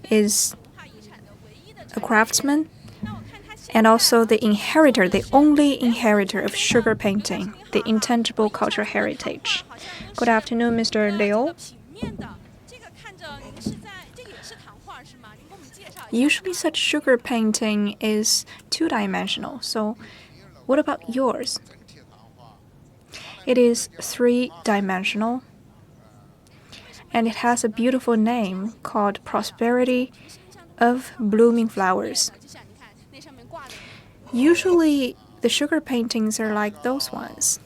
is a craftsman and also the inheritor, the only inheritor of sugar painting, the intangible cultural heritage. Good afternoon, Mr. Liu. Usually such sugar painting is two-dimensional, so what about yours? It is three-dimensional, and it has a beautiful name called Prosperity of Blooming Flowers. Usually, the sugar paintings are like those ones.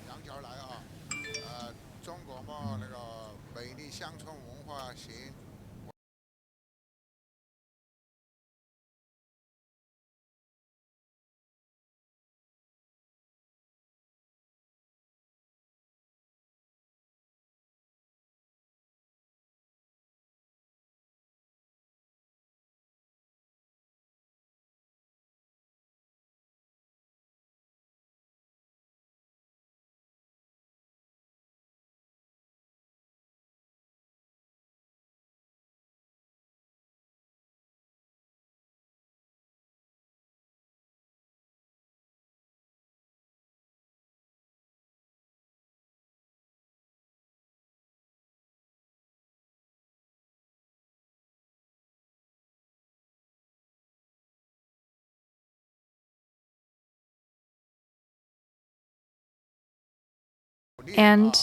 And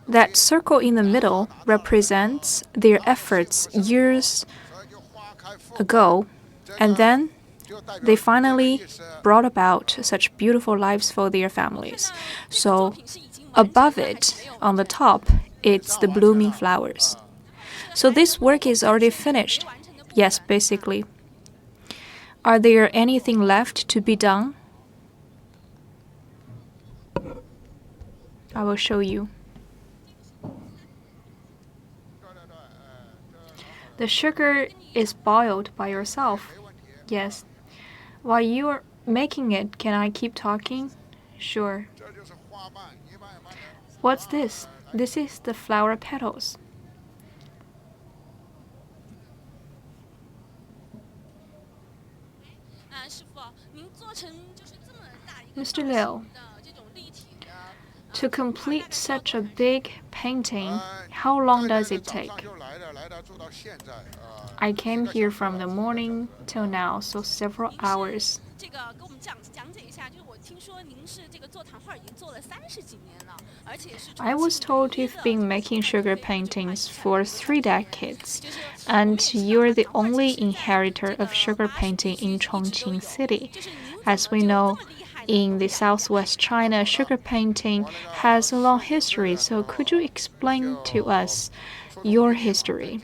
that circle in the middle represents their efforts years ago, and then they finally brought about such beautiful lives for their families. So above it, on the top, it's the blooming flowers. So this work is already finished. Yes, basically. Are there anything left to be done? I will show you. The sugar is boiled by yourself. Yes. While you are making it, can I keep talking? Sure. What's this? This is the flower petals. Mr. Liu, to complete such a big painting, how long does it take? I came here from the morning till now, so several hours. I was told you've been making sugar paintings for 3 decades, and you're the only inheritor of sugar painting in Chongqing city. As we know, in the southwest China, sugar painting has a long history, so could you explain to us your history?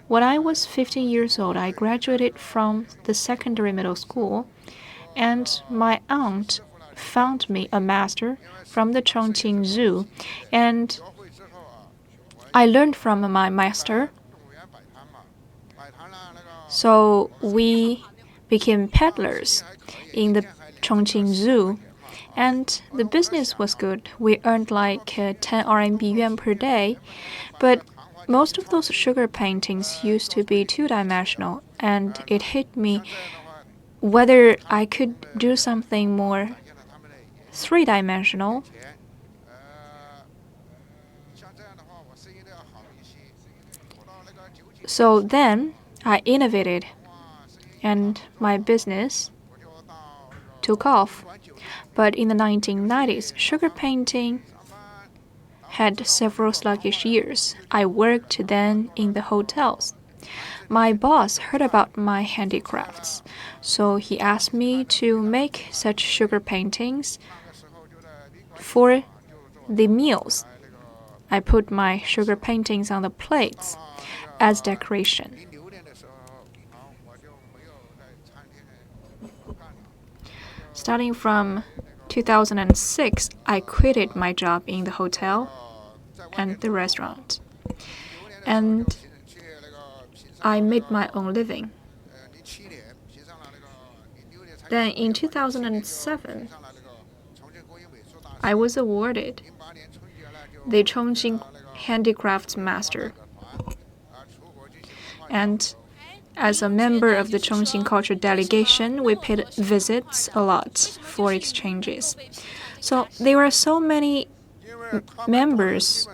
When I was 15 years old, I graduated from the secondary middle school, and my aunt found me a master from the Chongqing Zoo, and I learned from my master. So we became peddlers in the Chongqing Zoo, and the business was good. We earned like 10 RMB yuan per day, but most of those sugar paintings used to be two-dimensional, and it hit me whether I could do something more three-dimensional. So then I innovated, and my business took off. But in the 1990s, sugar painting had several sluggish years. I worked then in the hotels. My boss heard about my handicrafts, so he asked me to make such sugar paintings for the meals. I put my sugar paintings on the plates as decoration. Starting from 2006, I quitted my job in the hotel and the restaurant, and I made my own living. Then in 2007, I was awarded the Chongqing Handicrafts Master, and As a member of the Chongqing culture delegation, we paid visits a lot for exchanges. So there are so many members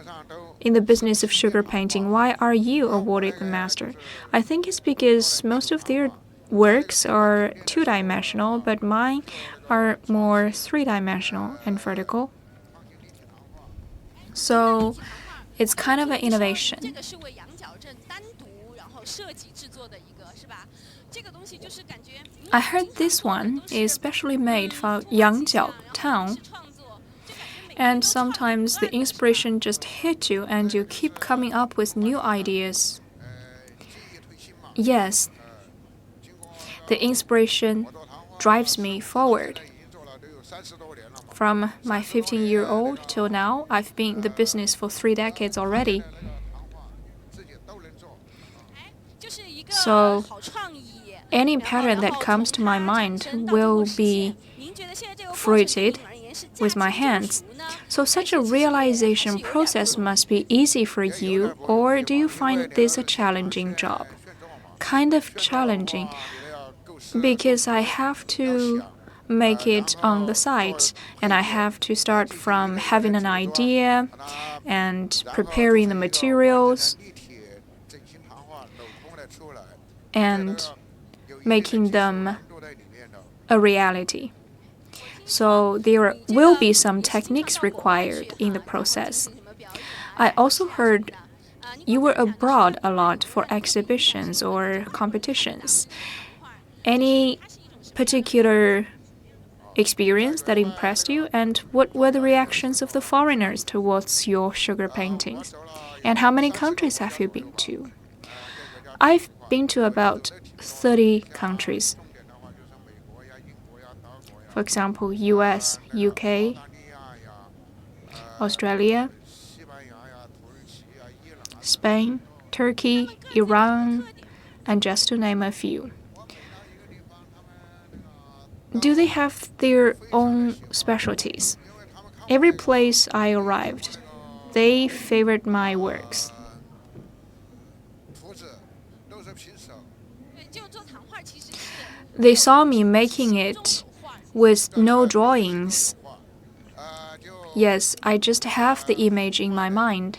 in the business of sugar painting. Why are you awarded the master? I think it's because most of their works are two-dimensional, but mine are more three-dimensional and vertical. So it's kind of an innovation. I heard this one is specially made for Yangjiao town. And sometimes the inspiration just hits you and you keep coming up with new ideas. Yes, the inspiration drives me forward. From my 15-year-old till now, I've been in the business for 3 decades already. So any pattern that comes to my mind will be fruited with my hands. So such a realization process must be easy for you, or do you find this a challenging job? Kind of challenging, because I have to make it on the site, and I have to start from having an idea and preparing the materials and making them a reality. So there will be some techniques required in the process. I also heard you were abroad a lot for exhibitions or competitions. Any particular experience that impressed you, and what were the reactions of the foreigners towards your sugar paintings? And how many countries have you been to? I've been to about 30 countries. For example, US, UK, Australia, Spain, Turkey, Iran, and just to name a few. Do they have their own specialties? Every place I arrived, they favored my works. They saw me making it with no drawings. Yes, I just have the image in my mind.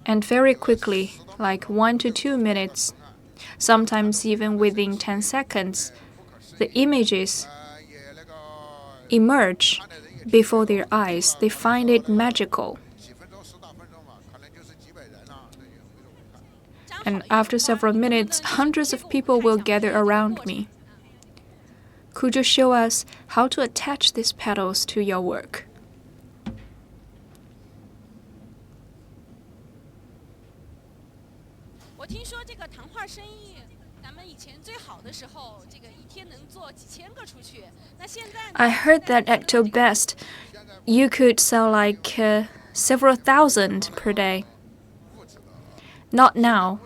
And very quickly, like 1 to 2 minutes, sometimes even within 10 seconds, the images emerge before their eyes. They find it magical. And after several minutes, hundreds of people will gather around me. Could you show us how to attach these petals to your work? I heard that at your best, you could sell like several thousand per day. Not now.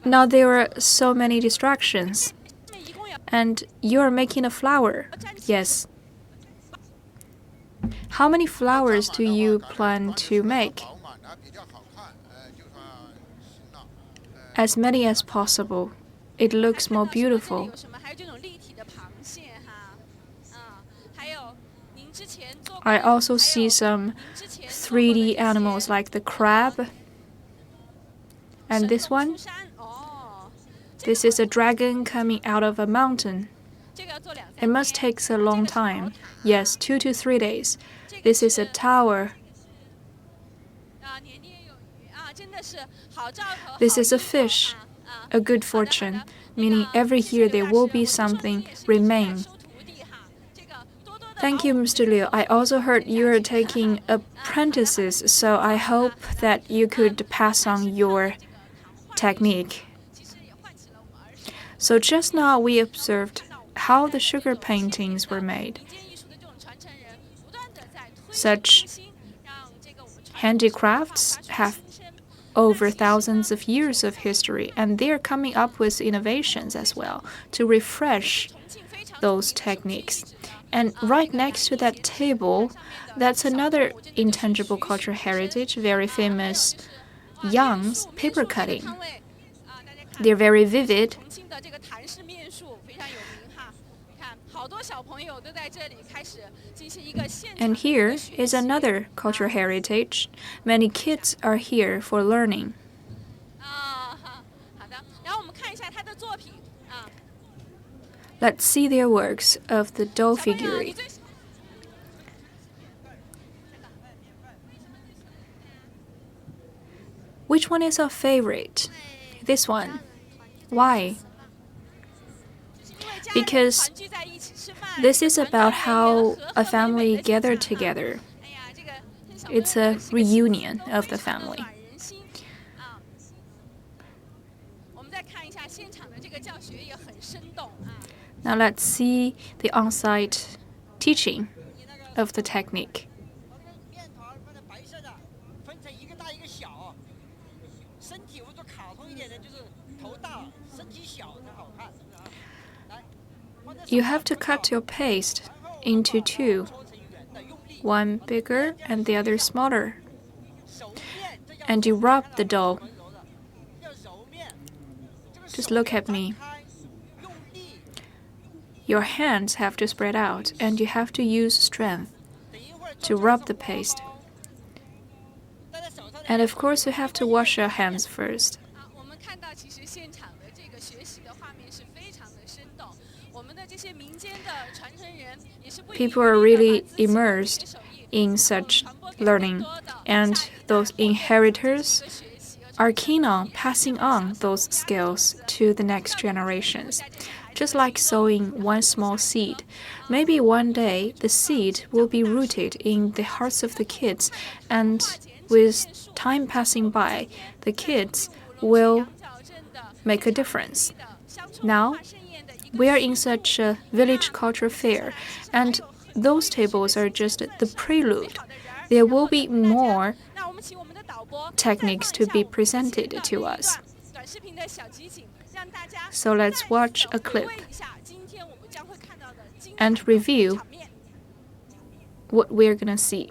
Now there are so many distractions. And you are making a flower. Yes. How many flowers do you plan to make? As many as possible. It looks more beautiful. I also see some 3D animals like the crab. And this one? This is a dragon coming out of a mountain. It must take a long time. Yes, 2 to 3 days. This is a tower. This is a fish, a good fortune, meaning every year there will be something remain. Thank you, Mr. Liu. I also heard you are taking apprentices, so I hope that you could pass on your technique. So just now we observed how the sugar paintings were made. Such handicrafts have over thousands of years of history, and they're coming up with innovations as well to refresh those techniques. And right next to that table, that's another intangible cultural heritage, very famous Yang's paper cutting. They're very vivid. And here is another cultural heritage. Many kids are here for learning. Let's see their works of the doll figurine. Which one is our favorite? This one. Why? Because this is about how a family gathered together. It's a reunion of the family. Now let's see the on-site teaching of the technique. You have to cut your paste into two, one bigger and the other smaller. And you rub the dough. Just look at me. Your hands have to spread out and you have to use strength to rub the paste. And of course, you have to wash your hands first. People are really immersed in such learning, and those inheritors are keen on passing on those skills to the next generations. Just like sowing one small seed, maybe one day the seed will be rooted in the hearts of the kids, and with time passing by, the kids will make a difference. Now, we are in such a village culture fair, and those tables are just the prelude. There will be more techniques to be presented to us. So let's watch a clip and review what we're gonna see.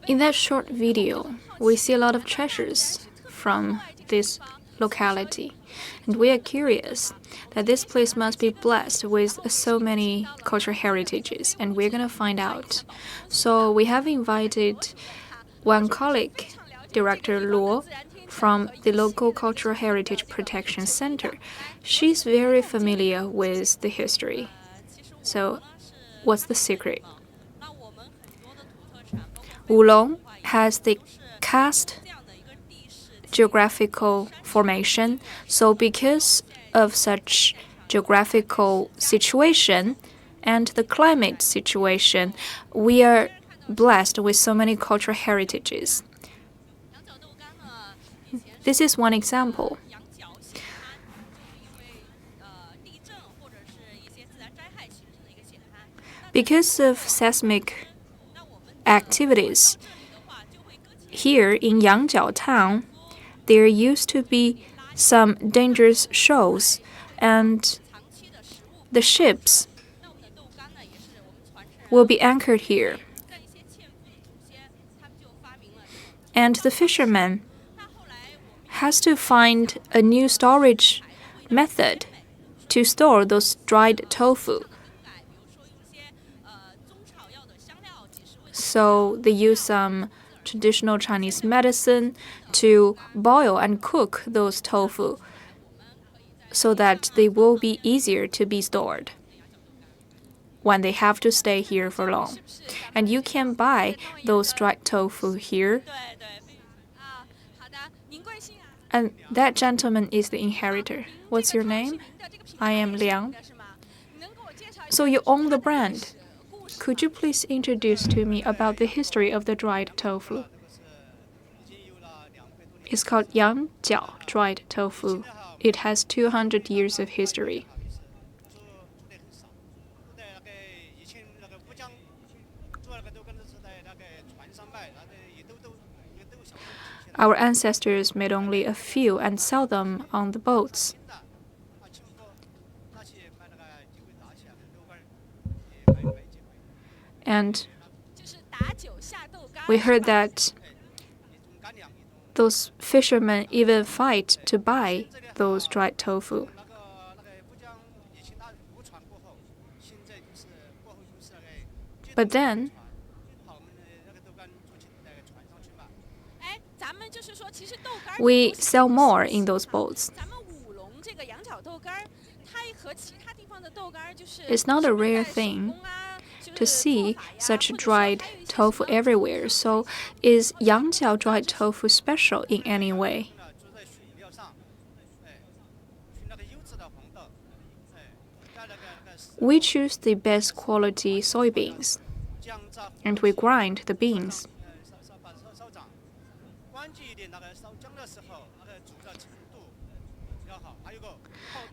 In that short video, we see a lot of treasures from this locality, and we are curious that this place must be blessed with so many cultural heritages, and we're going to find out. So we have invited one colleague, Director Luo, from the local Cultural Heritage Protection Center. She's very familiar with the history. So what's the secret? Wulong has the karst geographical formation, so because of such geographical situation and the climate situation, we are blessed with so many cultural heritages. This is one example. Because of seismic activities, here in Yangjiao town, there used to be some dangerous shoals, and the ships will be anchored here. And the fishermen has to find a new storage method to store those dried tofu. So they use some traditional Chinese medicine to boil and cook those tofu so that they will be easier to be stored when they have to stay here for long. And you can buy those dried tofu here. And that gentleman is the inheritor. What's your name? I am Liang. So you own the brand. Could you please introduce to me about the history of the dried tofu? It's called Yangjiao dried tofu. It has 200 years of history. Our ancestors made only a few and sell them on the boats. And we heard that those fishermen even fight to buy those dried tofu. But then, we sell more in those boats. It's not a rare thing to see such dried tofu everywhere. So is Yangjiao dried tofu special in any way? We choose the best quality soybeans, and we grind the beans.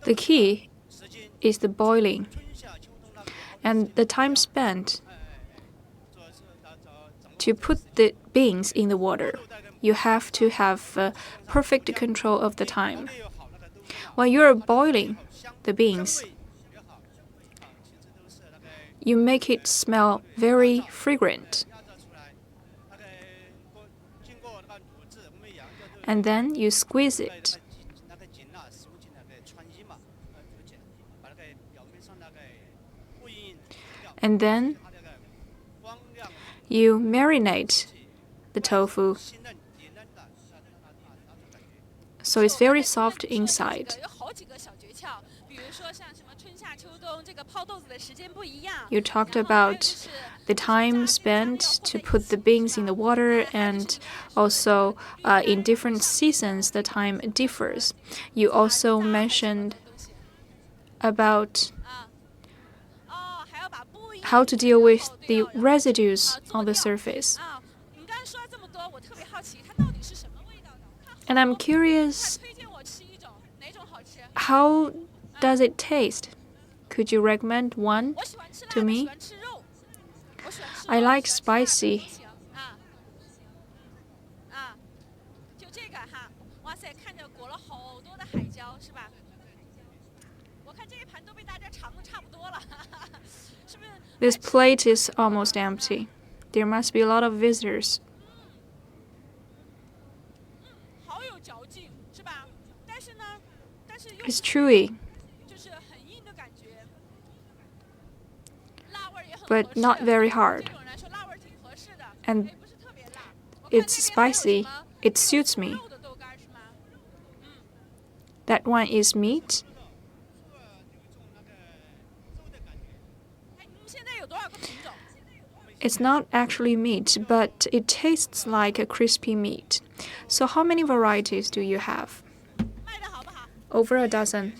The key is the boiling and the time spent to put the beans in the water. You have to have perfect control of the time. When you're boiling the beans, you make it smell very fragrant. And then you squeeze it. And then you marinate the tofu so it's very soft inside. You talked about the time spent to put the beans in the water, and also in different seasons the time differs. You also mentioned about how to deal with the residues on the surface. And I'm curious, how does it taste? Could you recommend one to me? I like spicy. This plate is almost empty. There must be a lot of visitors. It's chewy, but not very hard. And it's spicy. It suits me. That one is meat. It's not actually meat, but it tastes like a crispy meat. So how many varieties do you have? Over a dozen.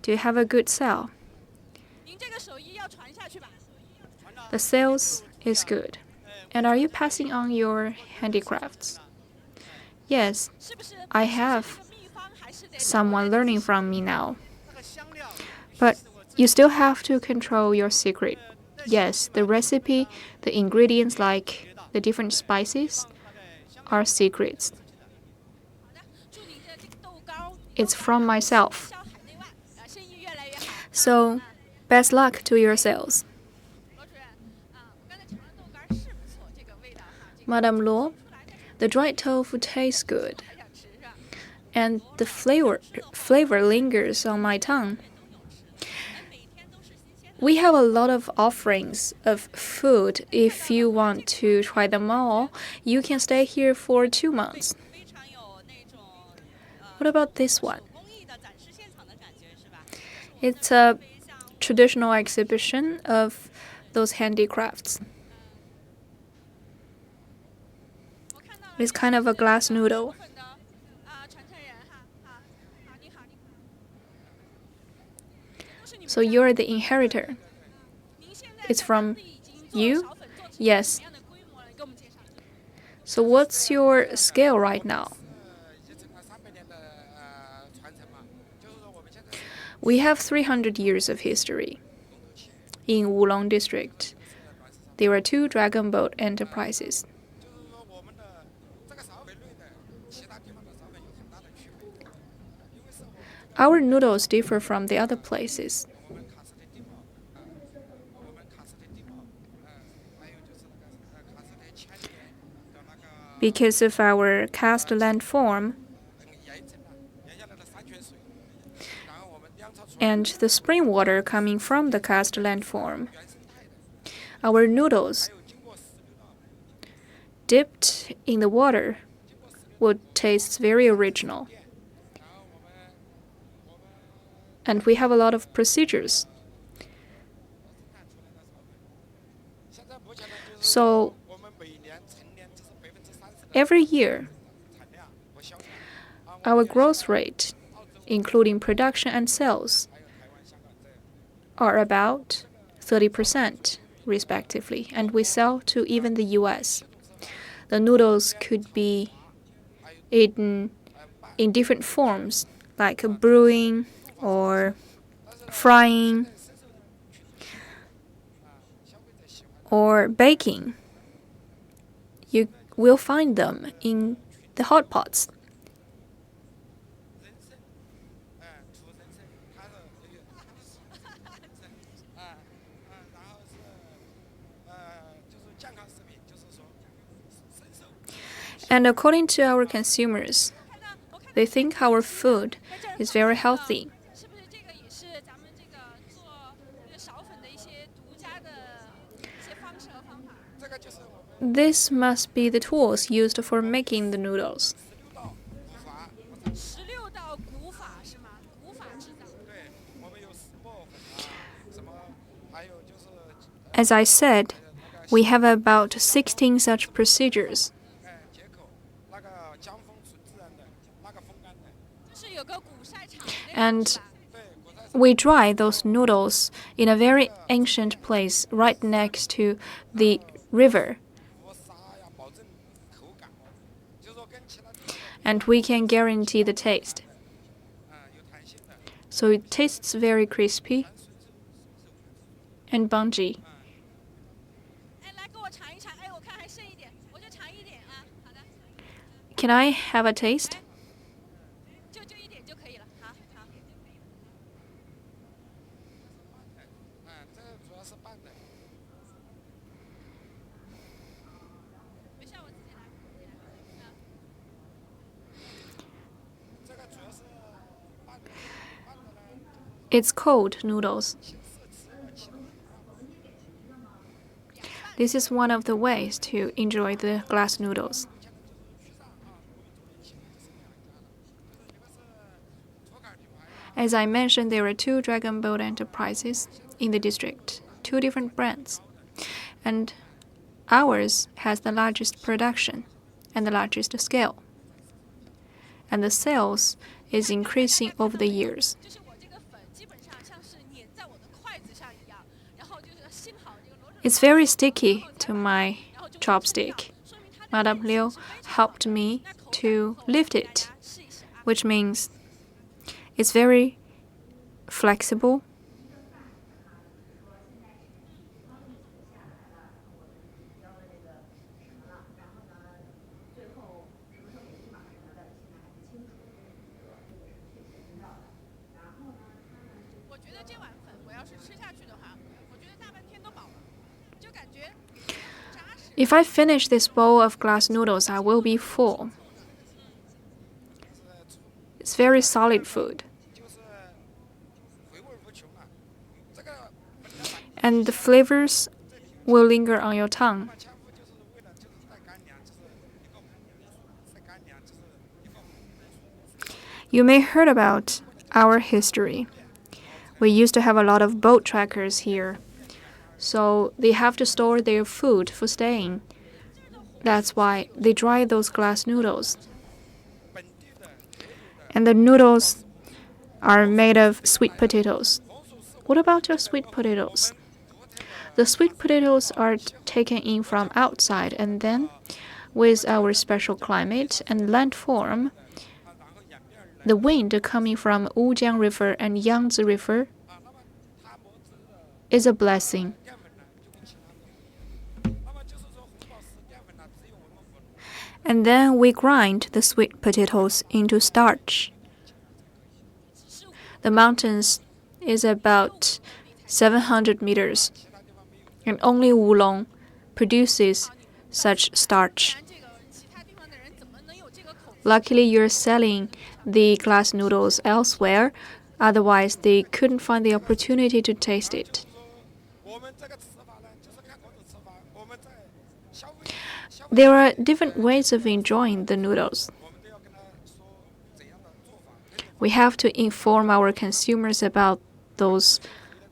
Do you have a good sale? The sales is good. And are you passing on your handicrafts? Yes, I have someone learning from me now. But you still have to control your secret. Yes, the recipe, the ingredients like the different spices are secrets. It's from myself. So, best luck to your sales. Madame Luo, the dried tofu tastes good. and the flavor lingers on my tongue. We have a lot of offerings of food. If you want to try them all, you can stay here for 2 months. What about this one? It's a traditional exhibition of those handicrafts. It's kind of a glass noodle. So you're the inheritor. It's from you? Yes. So what's your scale right now? We have 300 years of history. In Wulong District, there are 2 dragon boat enterprises. Our noodles differ from the other places. Because of our cast land form and the spring water coming from the cast land form, our noodles dipped in the water would taste very original. And we have a lot of procedures. So every year, our growth rate, including production and sales, are about 30%, respectively, and we sell to even the US. The noodles could be eaten in different forms, like brewing or frying or baking. You will find them in the hot pots. And according to our consumers, they think our food is very healthy. This must be the tools used for making the noodles. As I said, we have about 16 such procedures. And we dry those noodles in a very ancient place right next to the river. And we can guarantee the taste. So it tastes very crispy and spongy. Can I have a taste? It's cold noodles. This is one of the ways to enjoy the glass noodles. As I mentioned, there are 2 dragon boat enterprises in the district, 2 different brands. And ours has the largest production and the largest scale. And the sales is increasing over the years. It's very sticky to my chopstick. Madame Liu helped me to lift it, which means it's very flexible. If I finish this bowl of glass noodles, I will be full. very solid food. And the flavors will linger on your tongue. You may heard about our history. We used to have a lot of boat trackers here, so they have to store their food for staying. That's why they dry those glass noodles. And the noodles are made of sweet potatoes. What about your sweet potatoes? The sweet potatoes are taken in from outside, and then, with our special climate and landform, the wind coming from Wujiang River and Yangtze River is a blessing. And then we grind the sweet potatoes into starch. The mountains is about 700 meters, and only Wulong produces such starch. Luckily, you're selling the glass noodles elsewhere, otherwise they couldn't find the opportunity to taste it. There are different ways of enjoying the noodles. We have to inform our consumers about those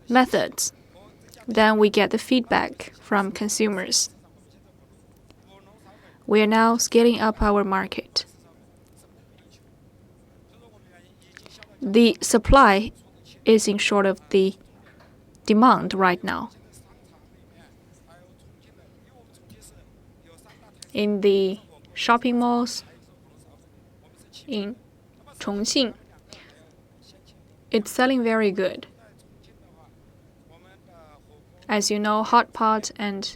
methods. Then we get the feedback from consumers. We are now scaling up our market. The supply is in short of the demand right now. In the shopping malls in Chongqing, it's selling very good. As you know, hot pot and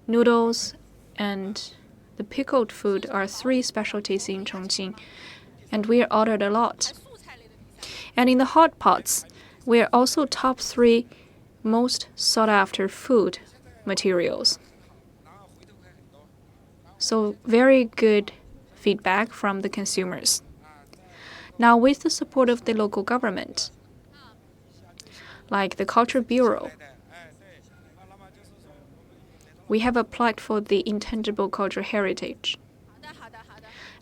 noodles and the pickled food are 3 specialties in Chongqing, and we are ordered a lot. And in the hot pots, we are also top 3 most sought after food materials. So very good feedback from the consumers. Now with the support of the local government, like the Culture Bureau, we have applied for the intangible cultural heritage.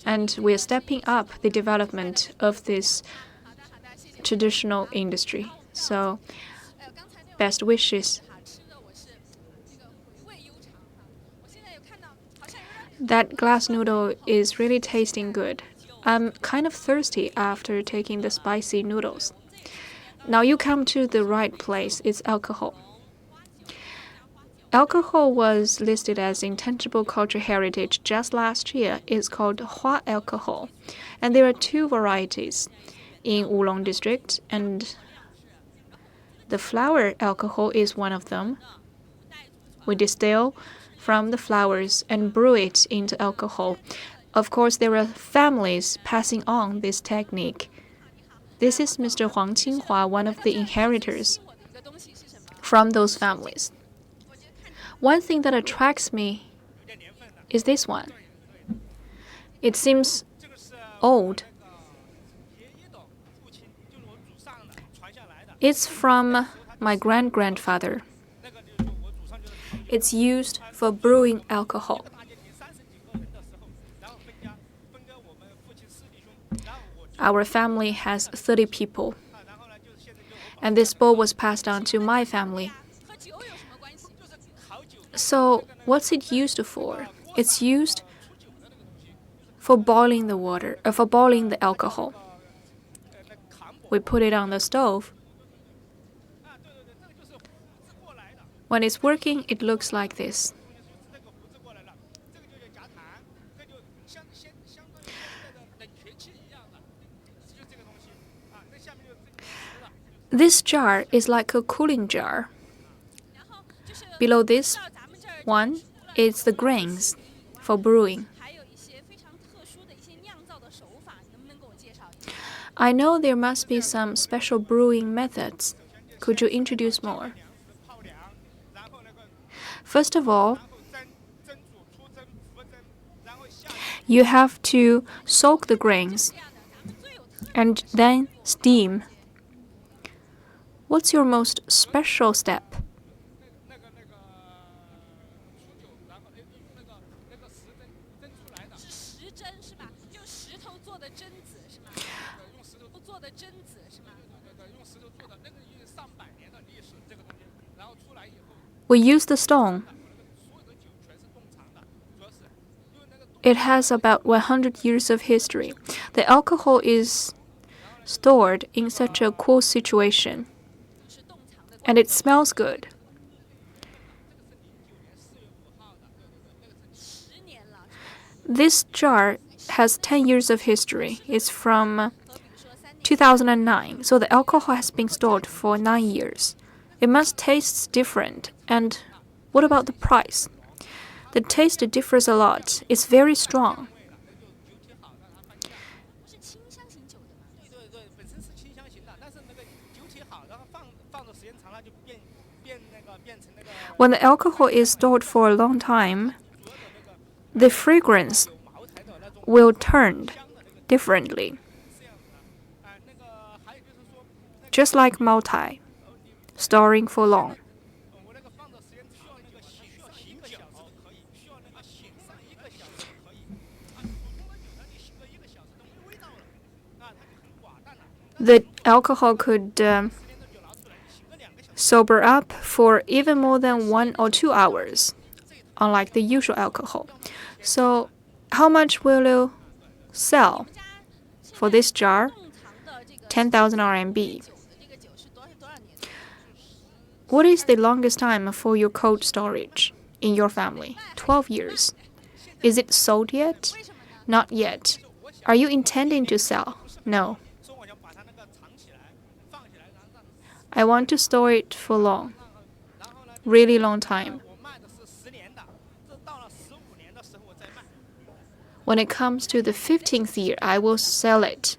And we are stepping up the development of this traditional industry. So, best wishes. That glass noodle is really tasting good. I'm kind of thirsty after taking the spicy noodles. Now you come to the right place. It's alcohol. Alcohol was listed as intangible cultural heritage just last year. It's called Hua alcohol. And there are 2 varieties in Wulong District, and the flower alcohol is one of them. We distill from the flowers and brew it into alcohol. Of course, there are families passing on this technique. This is Mr. Huang Qinghua, one of the inheritors from those families. One thing that attracts me is this one. It seems old. It's from my great-grandfather. It's used for brewing alcohol. Our family has 30 people, and this bowl was passed on to my family. So, what's it used for? It's used for boiling the water, for boiling the alcohol. We put it on the stove. When it's working, it looks like this. This jar is like a cooling jar. Below this one is the grains for brewing. I know there must be some special brewing methods. Could you introduce more? First of all, you have to soak the grains and then steam. What's your most special step? We use the stone. It has about 100 years of history. The alcohol is stored in such a cool situation, and it smells good. This jar has 10 years of history. It's from 2009, so the alcohol has been stored for 9 years. It must taste different. And what about the price? The taste differs a lot. It's very strong. When the alcohol is stored for a long time, the fragrance will turn differently. Just like Multi, storing for long. The alcohol could sober up for even more than 1 or 2 hours, unlike the usual alcohol. So, how much will you sell for this jar? 10,000 RMB. What is the longest time for your cold storage in your family? 12 years. Is it sold yet? Not yet. Are you intending to sell? No. I want to store it for long. Really long time. When it comes to the 15th year, I will sell it.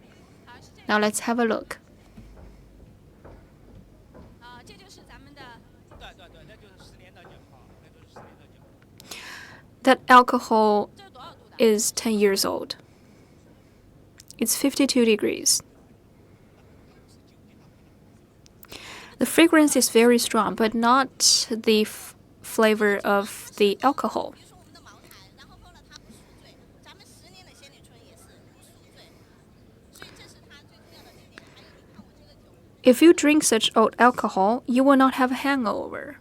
Now let's have a look. That alcohol is 10 years old. It's 52 degrees. The fragrance is very strong, but not the flavor of the alcohol. If you drink such old alcohol, you will not have a hangover.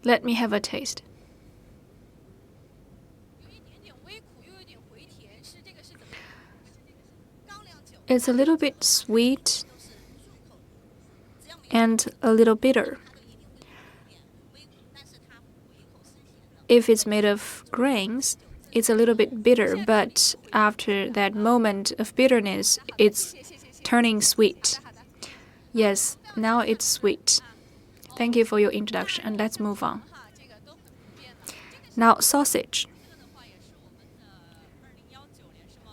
Let me have a taste. It's a little bit sweet and a little bitter. If it's made of grains, it's a little bit bitter, but after that moment of bitterness, it's turning sweet. Yes, now it's sweet. Thank you for your introduction, and let's move on. Now, sausage.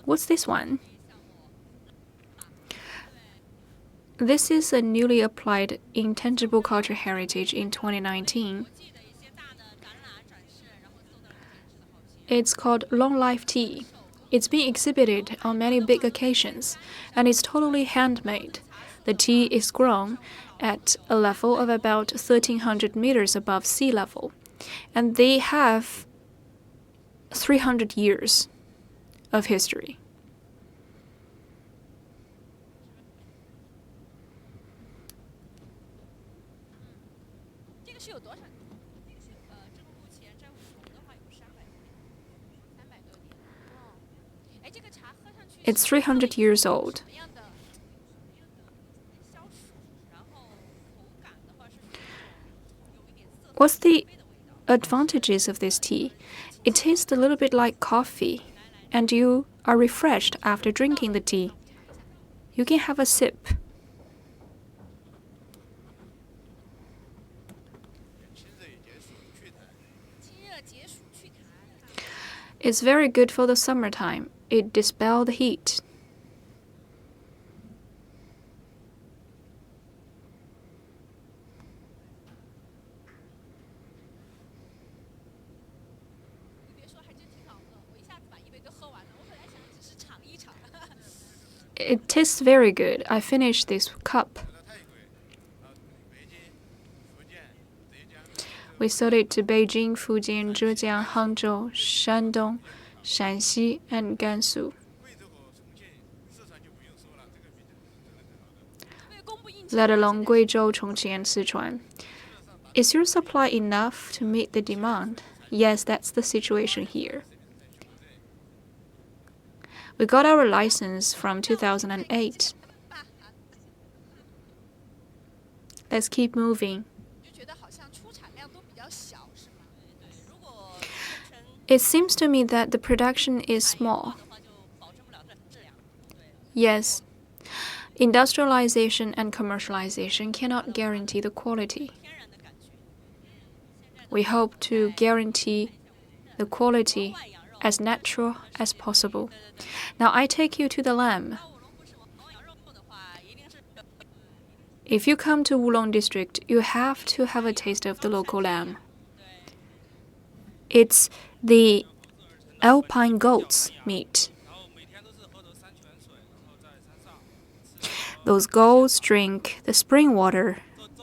What's this one? This is a newly applied intangible cultural heritage in 2019. It's called Long Life Tea. It's being exhibited on many big occasions, and it's totally handmade. The tea is grown at a level of about 1,300 meters above sea level, and they have 300 years of history. It's 300 years old. What's the advantages of this tea? It tastes a little bit like coffee, and you are refreshed after drinking the tea. You can have a sip. It's very good for the summertime. It dispels the heat. It tastes very good. I finished this cup. We sold it to Beijing, Fujian, Zhejiang, Hangzhou, Shandong, Shanxi, and Gansu. Let alone Guizhou, Chongqing, and Sichuan. Is your supply enough to meet the demand? Yes, that's the situation here. We got our license from 2008. Let's keep moving. It seems to me that the production is small. Yes, industrialization and commercialization cannot guarantee the quality. We hope to guarantee the quality as natural as possible. Now I take you to the lamb. If you come to Wulong District, you have to have a taste of the local lamb. It's the Alpine goat's meat. Those goats drink the spring water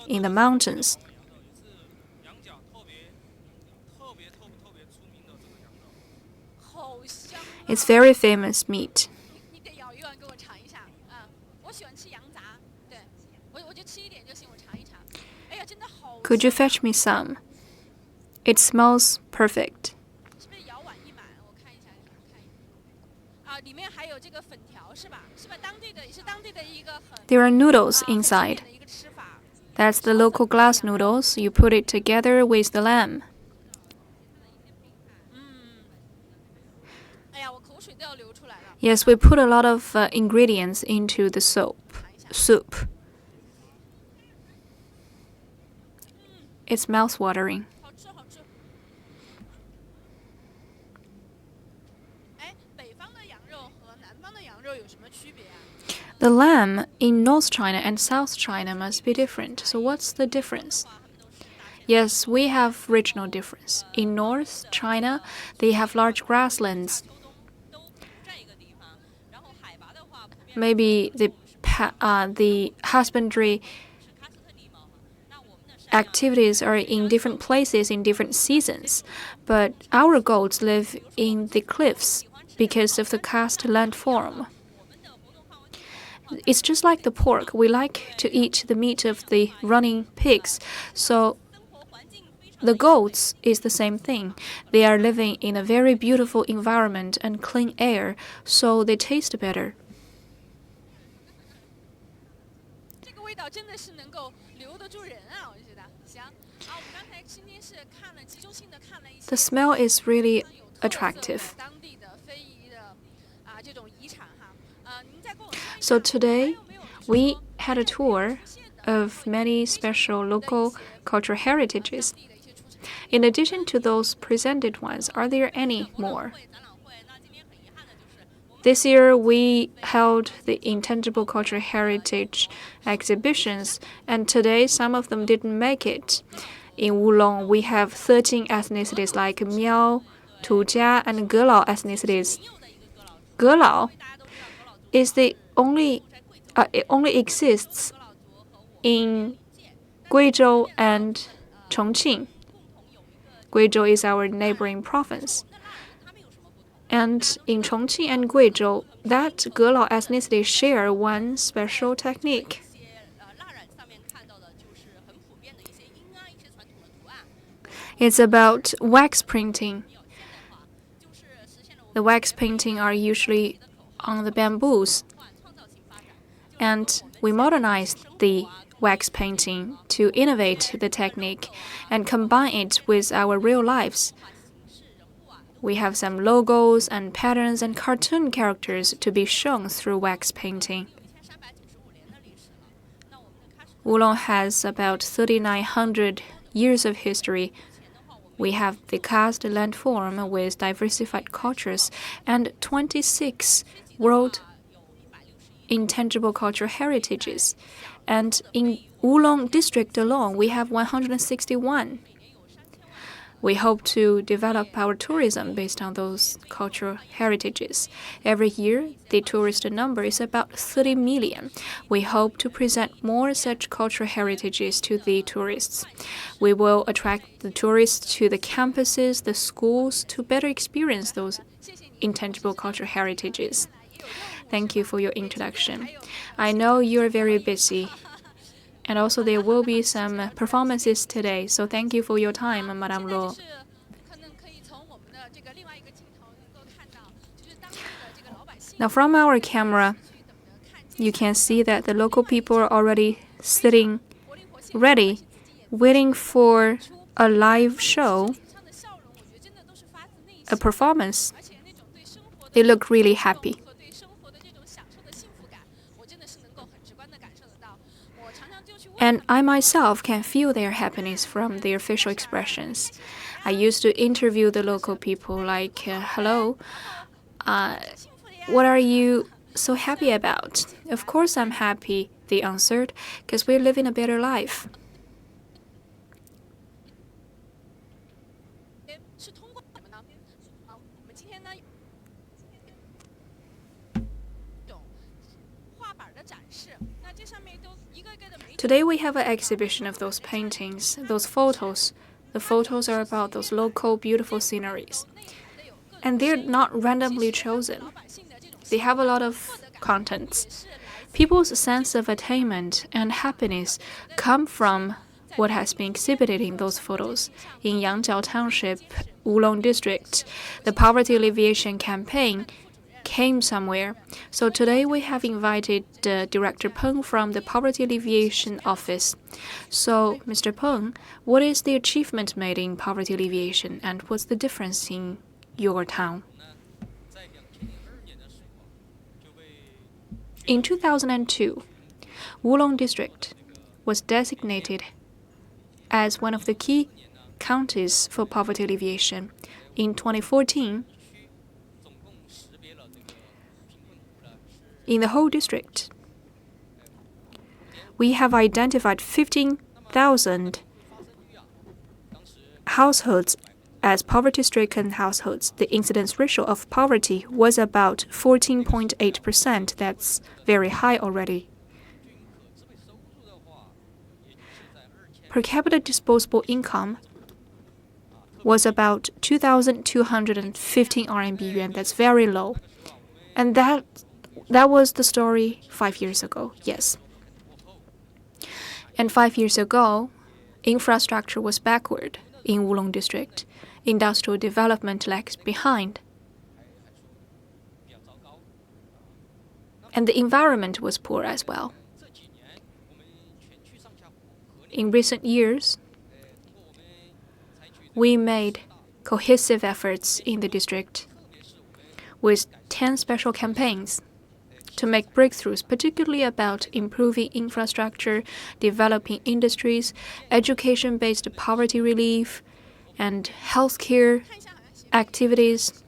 in the mountains. It's very famous meat. Could you fetch me some? It smells perfect. There are noodles inside. That's the local glass noodles. You put it together with the lamb. Yes, we put a lot of ingredients into the soup. It's mouth-watering. The lamb in North China and South China must be different. So what's the difference? Yes, we have regional difference. In North China, they have large grasslands. Maybe the husbandry activities are in different places in different seasons, but our goats live in the cliffs because of the karst landform. It's just like the pork. We like to eat the meat of the running pigs, so the goats is the same thing. They are living in a very beautiful environment and clean air, so they taste better. The smell is really attractive. So today, we had a tour of many special local cultural heritages. In addition to those presented ones, are there any more? This year, we held the intangible cultural heritage exhibitions, and today some of them didn't make it. In Wulong, we have 13 ethnicities like Miao, Tujia, and Gelao ethnicities. Gelao is the it only exists in Guizhou and Chongqing. Guizhou is our neighboring province. And in Chongqing and Guizhou, that Gelao ethnicity share one special technique. It's about wax printing. The wax painting are usually on the bamboos. And we modernized the wax painting to innovate the technique and combine it with our real lives. We have some logos and patterns and cartoon characters to be shown through wax painting. Wulong has about 3,900 years of history. We have the karst landform with diversified cultures and 26 world intangible cultural heritages. And in Wulong District alone, we have 161. We hope to develop our tourism based on those cultural heritages. Every year, the tourist number is about 30 million. We hope to present more such cultural heritages to the tourists. We will attract the tourists to the campuses, the schools, to better experience those intangible cultural heritages. Thank you for your introduction. I know you're very busy. And also there will be some performances today, so thank you for your time, Madame Luo. Now from our camera, you can see that the local people are already sitting ready, waiting for a live show, a performance. They look really happy. And I myself can feel their happiness from their facial expressions. I used to interview the local people like, hello, what are you so happy about? Of course I'm happy, they answered, because we're living a better life. Today we have an exhibition of those paintings, those photos. The photos are about those local beautiful sceneries. And they're not randomly chosen. They have a lot of contents. People's sense of attainment and happiness come from what has been exhibited in those photos. In Yangjiao Township, Wulong District, the poverty alleviation campaign came somewhere. So today we have invited Director Peng from the Poverty Alleviation Office. So, Mr. Peng, what is the achievement made in poverty alleviation and what's the difference in your town? In 2002, Wulong District was designated as one of the key counties for poverty alleviation. In 2014, in the whole district, we have identified 15,000 households as poverty-stricken households. The incidence ratio of poverty was about 14.8%. That's very high already. Per capita disposable income was about 2,215 RMB yuan. That's very low. And that was the story 5 years ago, yes. And 5 years ago, infrastructure was backward in Wulong District. Industrial development lags behind. And the environment was poor as well. In recent years, we made cohesive efforts in the district with 10 special campaigns to make breakthroughs, particularly about improving infrastructure, developing industries, education-based poverty relief, and healthcare activities.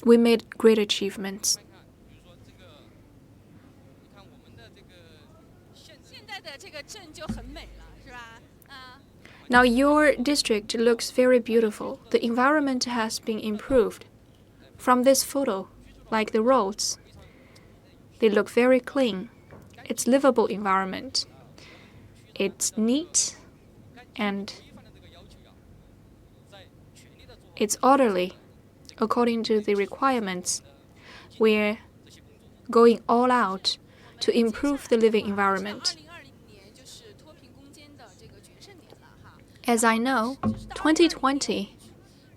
We made great achievements. Now your district looks very beautiful. The environment has been improved. From this photo, like the roads, they look very clean. It's livable environment. It's neat and it's orderly according to the requirements. We're going all out to improve the living environment. As I know, 2020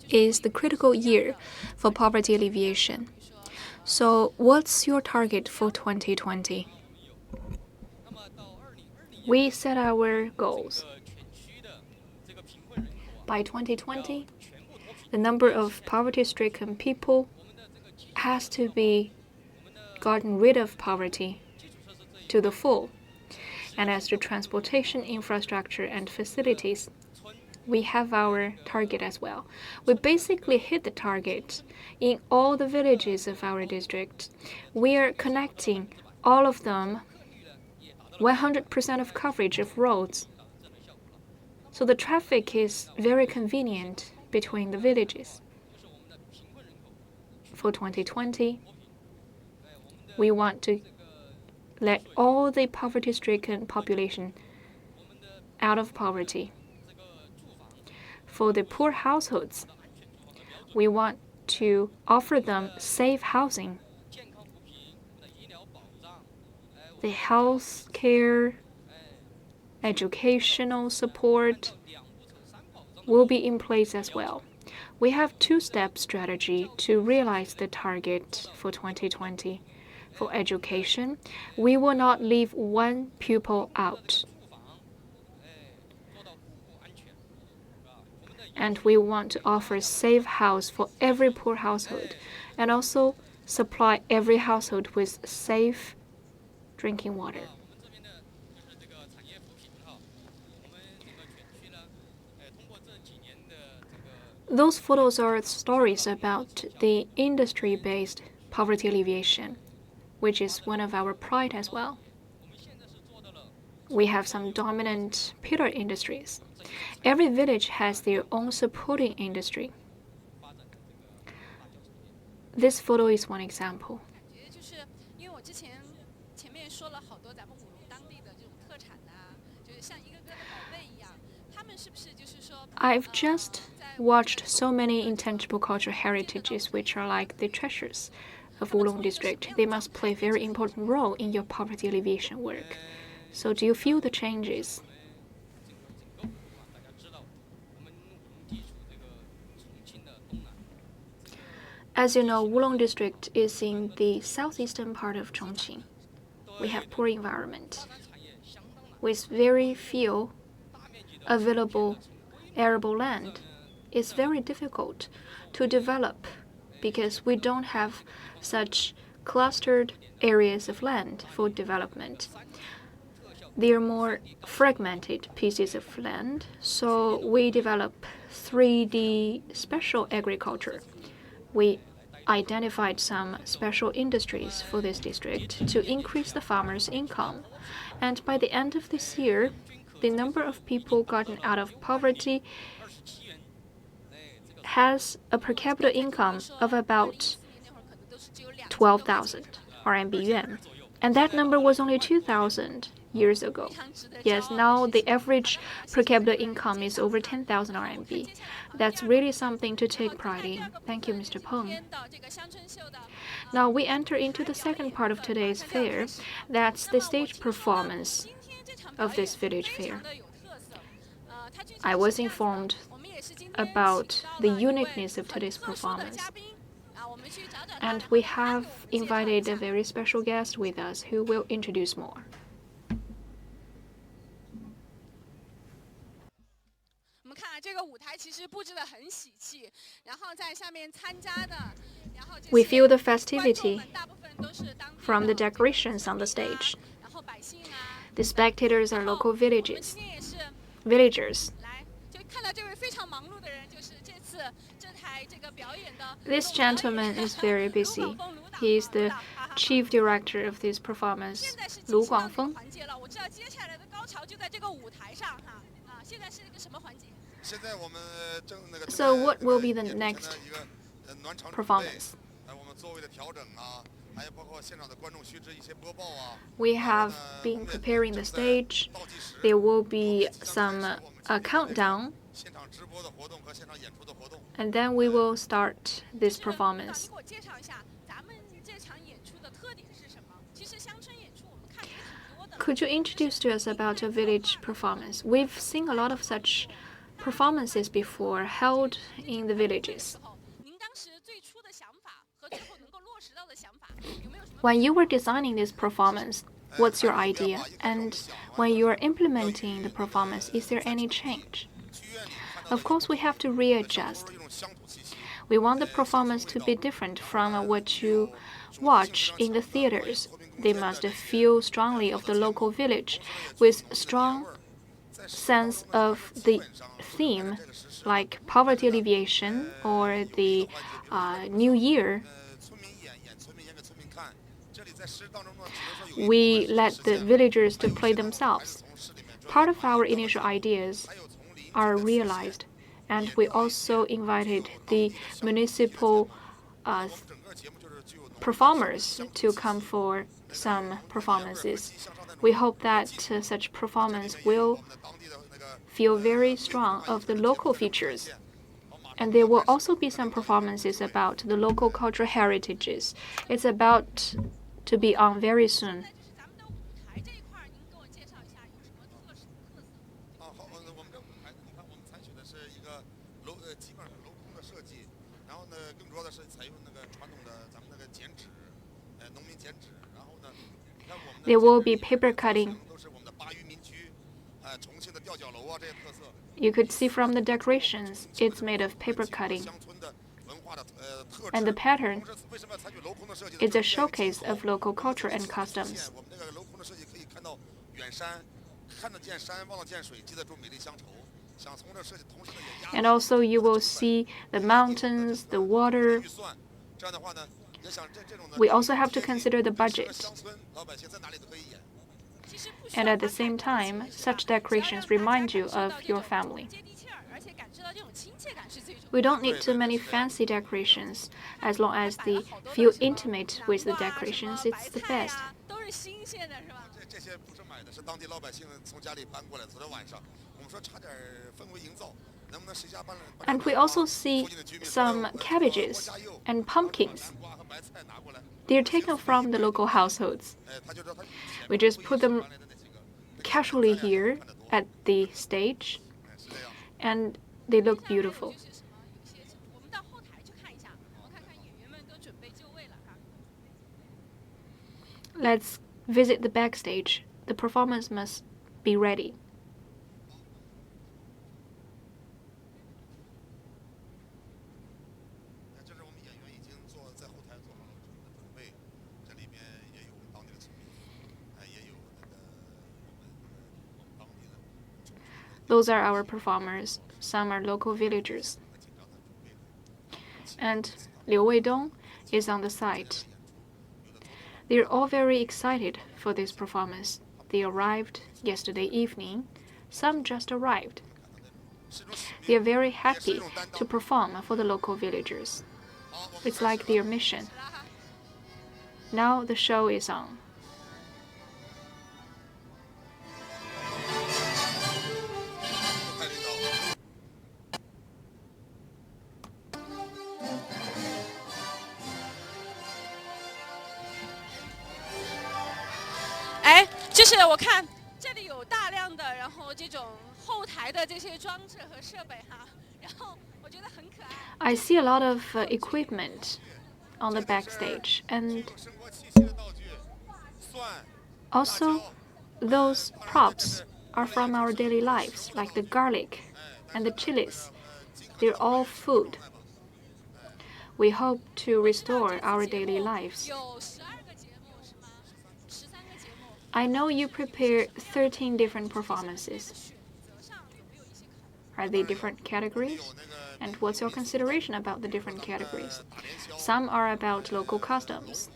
is the critical year for poverty alleviation. So what's your target for 2020? We set our goals. By 2020, the number of poverty-stricken people has to be gotten rid of poverty to the full. And as to transportation infrastructure and facilities, we have our target as well. We basically hit the target in all the villages of our district. We are connecting all of them, 100% of coverage of roads. So the traffic is very convenient between the villages. For 2020, we want to let all the poverty-stricken population out of poverty. For the poor households, we want to offer them safe housing. The health care, educational support will be in place as well. We have two-step strategy to realize the target for 2020. For education, we will not leave one pupil out. And we want to offer a safe house for every poor household, and also supply every household with safe drinking water. Those photos are stories about the industry-based poverty alleviation, which is one of our pride as well. We have some dominant pillar industries. Every village has their own supporting industry. This photo is one example. I've just watched so many intangible cultural heritages which are like the treasures of Wulong District. They must play a very important role in your poverty alleviation work. So do you feel the changes? As you know, Wulong District is in the southeastern part of Chongqing. We have poor environment with very few available arable land. It's very difficult to develop because we don't have such clustered areas of land for development. They are more fragmented pieces of land, so we develop 3D special agriculture. We identified some special industries for this district to increase the farmers' income. And by the end of this year, the number of people gotten out of poverty has a per capita income of about 12,000 RMB yuan. And that number was only 2,000 years ago. Yes, now the average per capita income is over 10,000 RMB. That's really something to take pride in. Thank you, Mr. Peng. Now we enter into the second part of today's fair. That's the stage performance of this village fair. I was informed about the uniqueness of today's performance. And we have invited a very special guest with us who will introduce more. We feel the festivity from the decorations on the stage. The spectators are local villagers. This gentleman is very busy. He is the chief director of this performance, Lu Guangfeng. So what will be the next performance? We have been preparing the stage. There will be some countdown, and then we will start this performance. Could you introduce to us about a village performance? We've seen a lot of such performances before held in the villages. When you were designing this performance, what's your idea? And when you are implementing the performance, is there any change? Of course, we have to readjust. We want the performance to be different from what you watch in the theaters. They must feel strongly of the local village with strong sense of the theme, like poverty alleviation or the New Year. We let the villagers to play themselves. Part of our initial ideas are realized. And we also invited the municipal performers to come for some performances. We hope that such performance will feel very strong of the local features. And there will also be some performances about the local cultural heritages. It's about to be on very soon. There will be paper cutting. You could see from the decorations, it's made of paper cutting. And the pattern is a showcase of local culture and customs. And also you will see the mountains, the water. We also have to consider the budget. And at the same time, such decorations remind you of your family. We don't need too many fancy decorations. As long as they feel intimate with the decorations, it's the best. And we also see some cabbages and pumpkins. They're taken from the local households. We just put them casually here at the stage, and they look beautiful. Let's visit the backstage. The performance must be ready. Those are our performers. Some are local villagers. And Liu Weidong is on the side. They're all very excited for this performance. They arrived yesterday evening. Some just arrived. They are very happy to perform for the local villagers. It's like their mission. Now the show is on. I see a lot of equipment on the backstage, and also those props are from our daily lives, like the garlic and the chilies. They're all food. We hope to restore our daily lives. I know you prepare 13 different performances. Are they different categories? And what's your consideration about the different categories? Some are about local customs,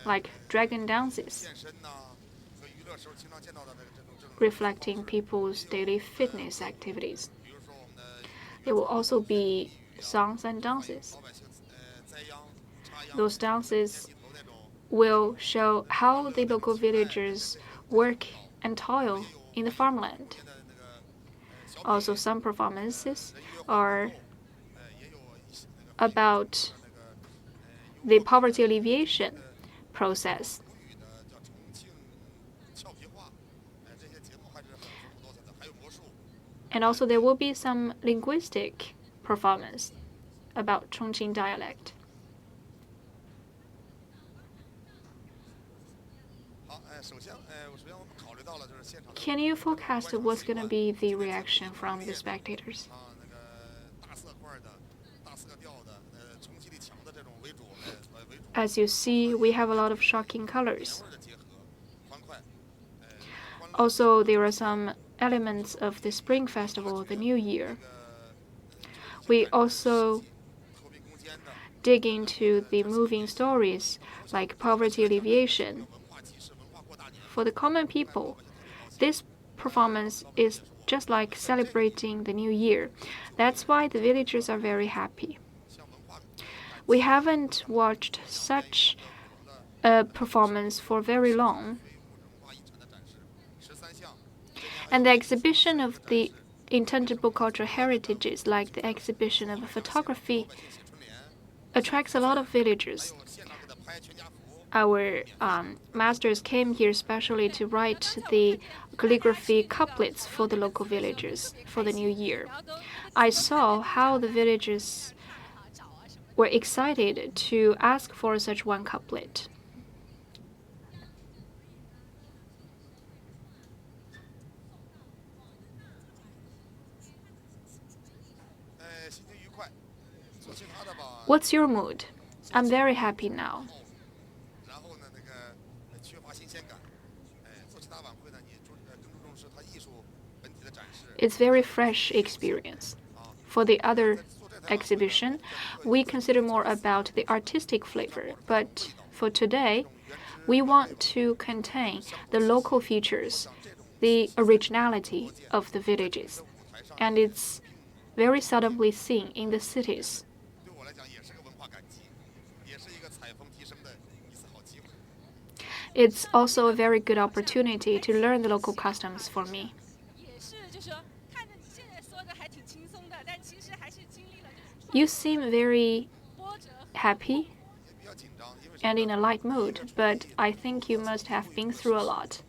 like dragon dances, reflecting people's daily fitness activities. There will also be songs and dances. Those dances will show how the local villagers work and toil in the farmland. Also, some performances are about the poverty alleviation process. And also there will be some linguistic performance about Chongqing dialect. Can you forecast what's going to be the reaction from the spectators? As you see, we have a lot of shocking colors. Also, there are some elements of the Spring Festival, the New Year. We also dig into the moving stories like poverty alleviation. For the common people, this performance is just like celebrating the new year. That's why the villagers are very happy. We haven't watched such a performance for very long. And the exhibition of the intangible cultural heritages, like the exhibition of photography, attracts a lot of villagers. Our masters came here especially to write the calligraphy couplets for the local villagers for the new year. I saw how the villagers were excited to ask for such one couplet. What's your mood? I'm very happy now. It's very fresh experience. For the other exhibition, we consider more about the artistic flavor, but for today, we want to contain the local features, the originality of the villages, and it's very seldomly seen in the cities. It's also a very good opportunity to learn the local customs for me. You seem very happy and in a light mood, but I think you must have been through a lot.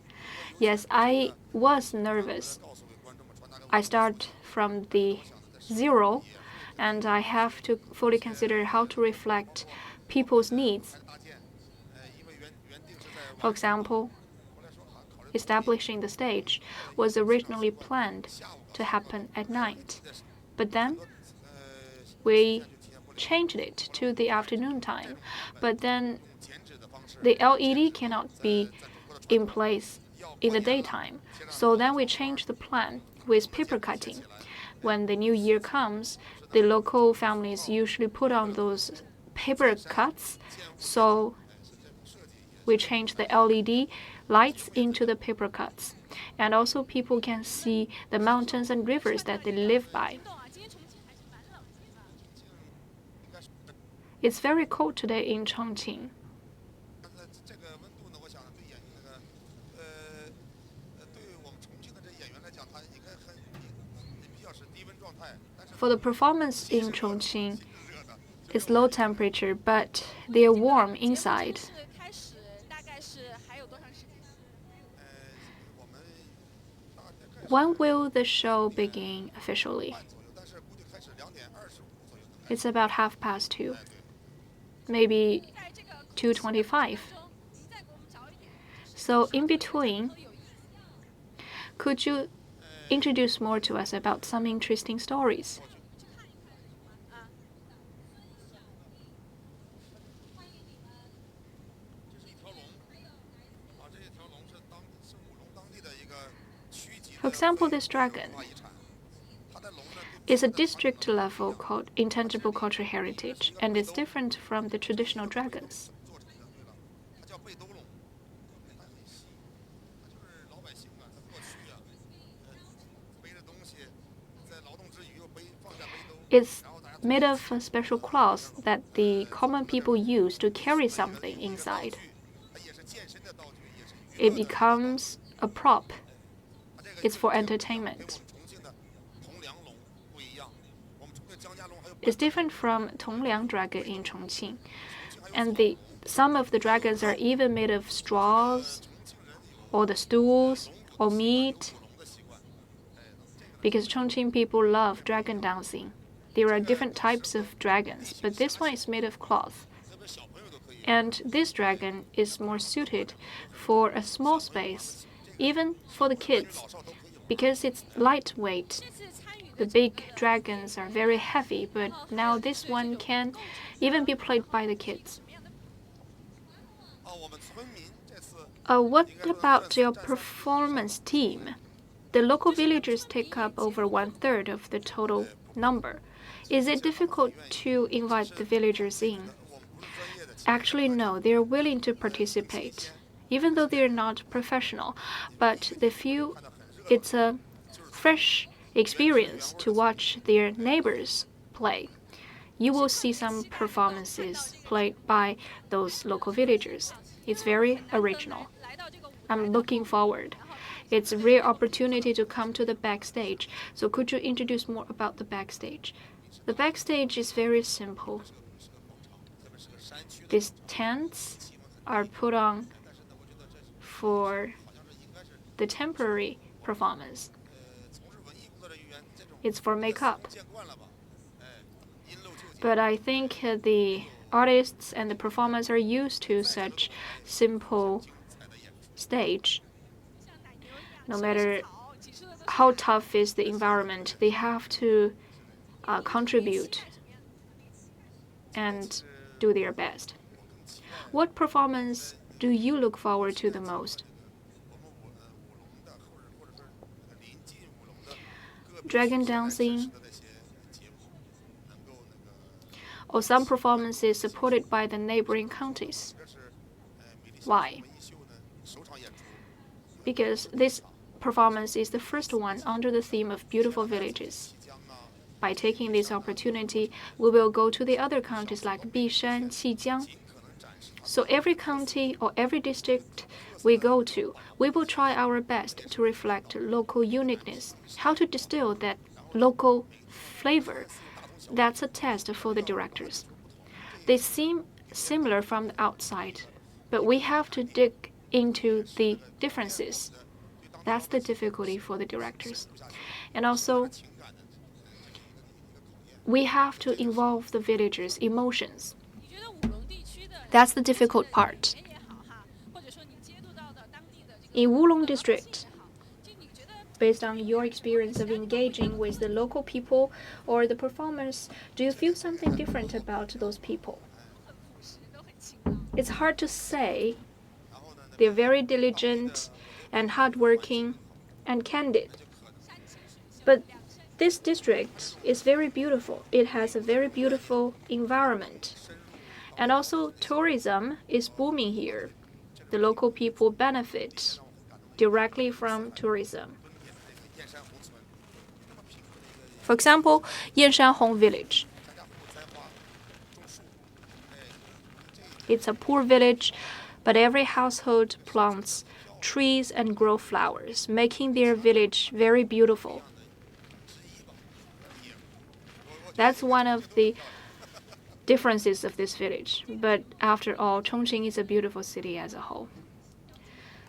Yes, I was nervous. I start from the zero, and I have to fully consider how to reflect people's needs. For example, establishing the stage was originally planned to happen at night, but then we changed it to the afternoon time. But then the LED cannot be in place in the daytime, so then we changed the plan with paper cutting. When the new year comes, the local families usually put on those paper cuts, so we change the LED lights into the paper cuts. And also people can see the mountains and rivers that they live by. It's very cold today in Chongqing. For the performance in Chongqing, it's low temperature, but they are warm inside. When will the show begin officially? It's about 2:30, maybe 2:25. So in between, could you introduce more to us about some interesting stories? For example, this dragon is a district level called intangible cultural heritage, and it's different from the traditional dragons. It's made of a special cloth that the common people use to carry something inside. It becomes a prop. It's for entertainment. It's different from Tongliang dragon in Chongqing, and some of the dragons are even made of straws, or the stools, or meat, because Chongqing people love dragon dancing. There are different types of dragons, but this one is made of cloth. And this dragon is more suited for a small space, even for the kids, because it's lightweight. The big dragons are very heavy, but now this one can even be played by the kids. What about your performance team? The local villagers take up over 1/3 of the total number. Is it difficult to invite the villagers in? Actually, no, they're willing to participate, even though they're not professional, but they feel it's a fresh experience to watch their neighbors play. You will see some performances played by those local villagers. It's very original. I'm looking forward. It's a rare opportunity to come to the Backstage. So could you introduce more about the Backstage? The Backstage is very simple. These tents are put on for the temporary performance. It's for makeup. But I think the artists and the performers are used to such simple stage. No matter how tough is the environment, they have to contribute and do their best. What performance do you look forward to the most? Dragon dancing, or some performances supported by the neighboring counties. Why? Because this performance is the first one under the theme of beautiful villages. By taking this opportunity, we will go to the other counties like Bishan, Qijiang. So every county or every district we go to, we will try our best to reflect local uniqueness. How to distill that local flavor, that's a test for the directors. They seem similar from the outside, but we have to dig into the differences. That's the difficulty for the directors. And also, we have to involve the villagers' emotions. That's the difficult part. In Wulong District, based on your experience of engaging with the local people or the performers, do you feel something different about those people? It's hard to say. They're very diligent and hardworking and candid. But this district is very beautiful. It has a very beautiful environment. And also, tourism is booming here. The local people benefit directly from tourism. For example, Yanshanhong village. It's a poor village, but every household plants trees and grow flowers, making their village very beautiful. That's one of the differences of this village. But after all, Chongqing is a beautiful city as a whole.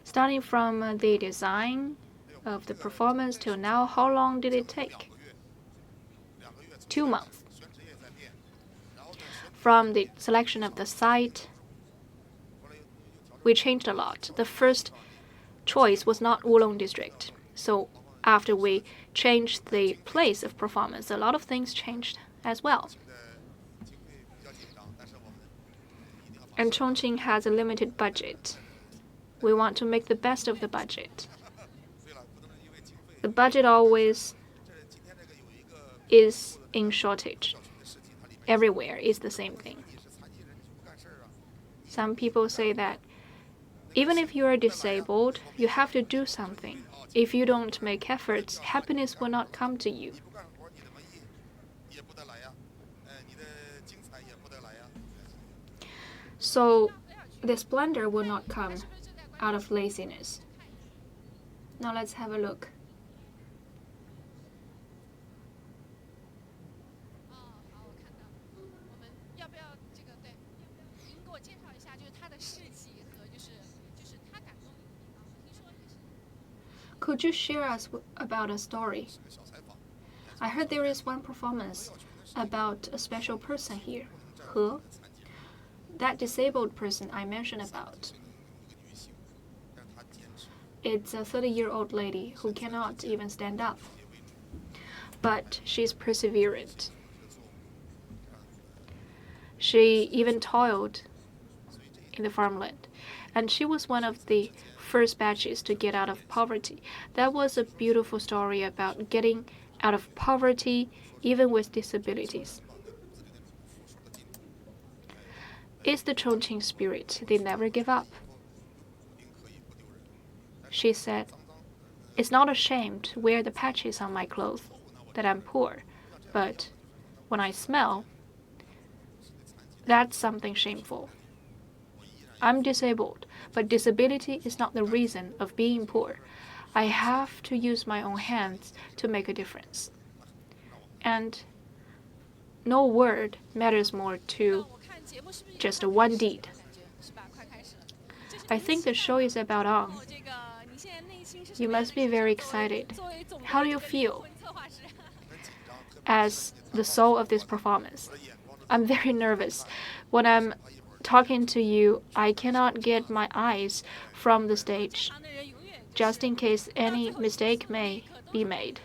Starting from the design of the performance till now, how long did it take? 2 months. From the selection of the site, we changed a lot. The first choice was not Wulong District. So after we changed the place of performance, a lot of things changed as well. And Chongqing has a limited budget. We want to make the best of the budget. The budget always is in shortage. Everywhere is the same thing. Some people say that even if you are disabled, you have to do something. If you don't make efforts, happiness will not come to you. So the splendor will not come out of laziness. Now let's have a look. Could you share us about a story? I heard there is one performance about a special person here, He, that disabled person I mentioned about. It's a 30-year-old lady who cannot even stand up, but she's perseverant. She even toiled in the farmland, and she was one of the first batches to get out of poverty. That was a beautiful story about getting out of poverty even with disabilities. It's the Chongqing spirit. They never give up. She said, It's not a shame to wear the patches on my clothes that I'm poor, but when I smell, that's something shameful. I'm disabled, but disability is not the reason of being poor. I have to use my own hands to make a difference. And no word matters more to just one deed. I think the show is about on. You must be very excited. How do you feel as the soul of this performance? I'm very nervous. When I'm talking to you, I cannot get my eyes from the stage, just in case any mistake may be made.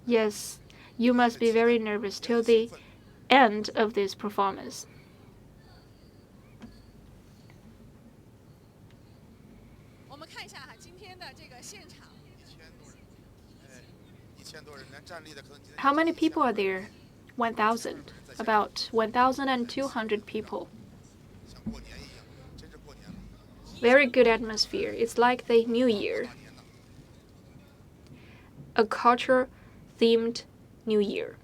Yes, you must be very nervous till the end of this performance. How many people are there? 1,000. About 1,200 people. Very good atmosphere. It's like the New Year. A culture-themed New Year.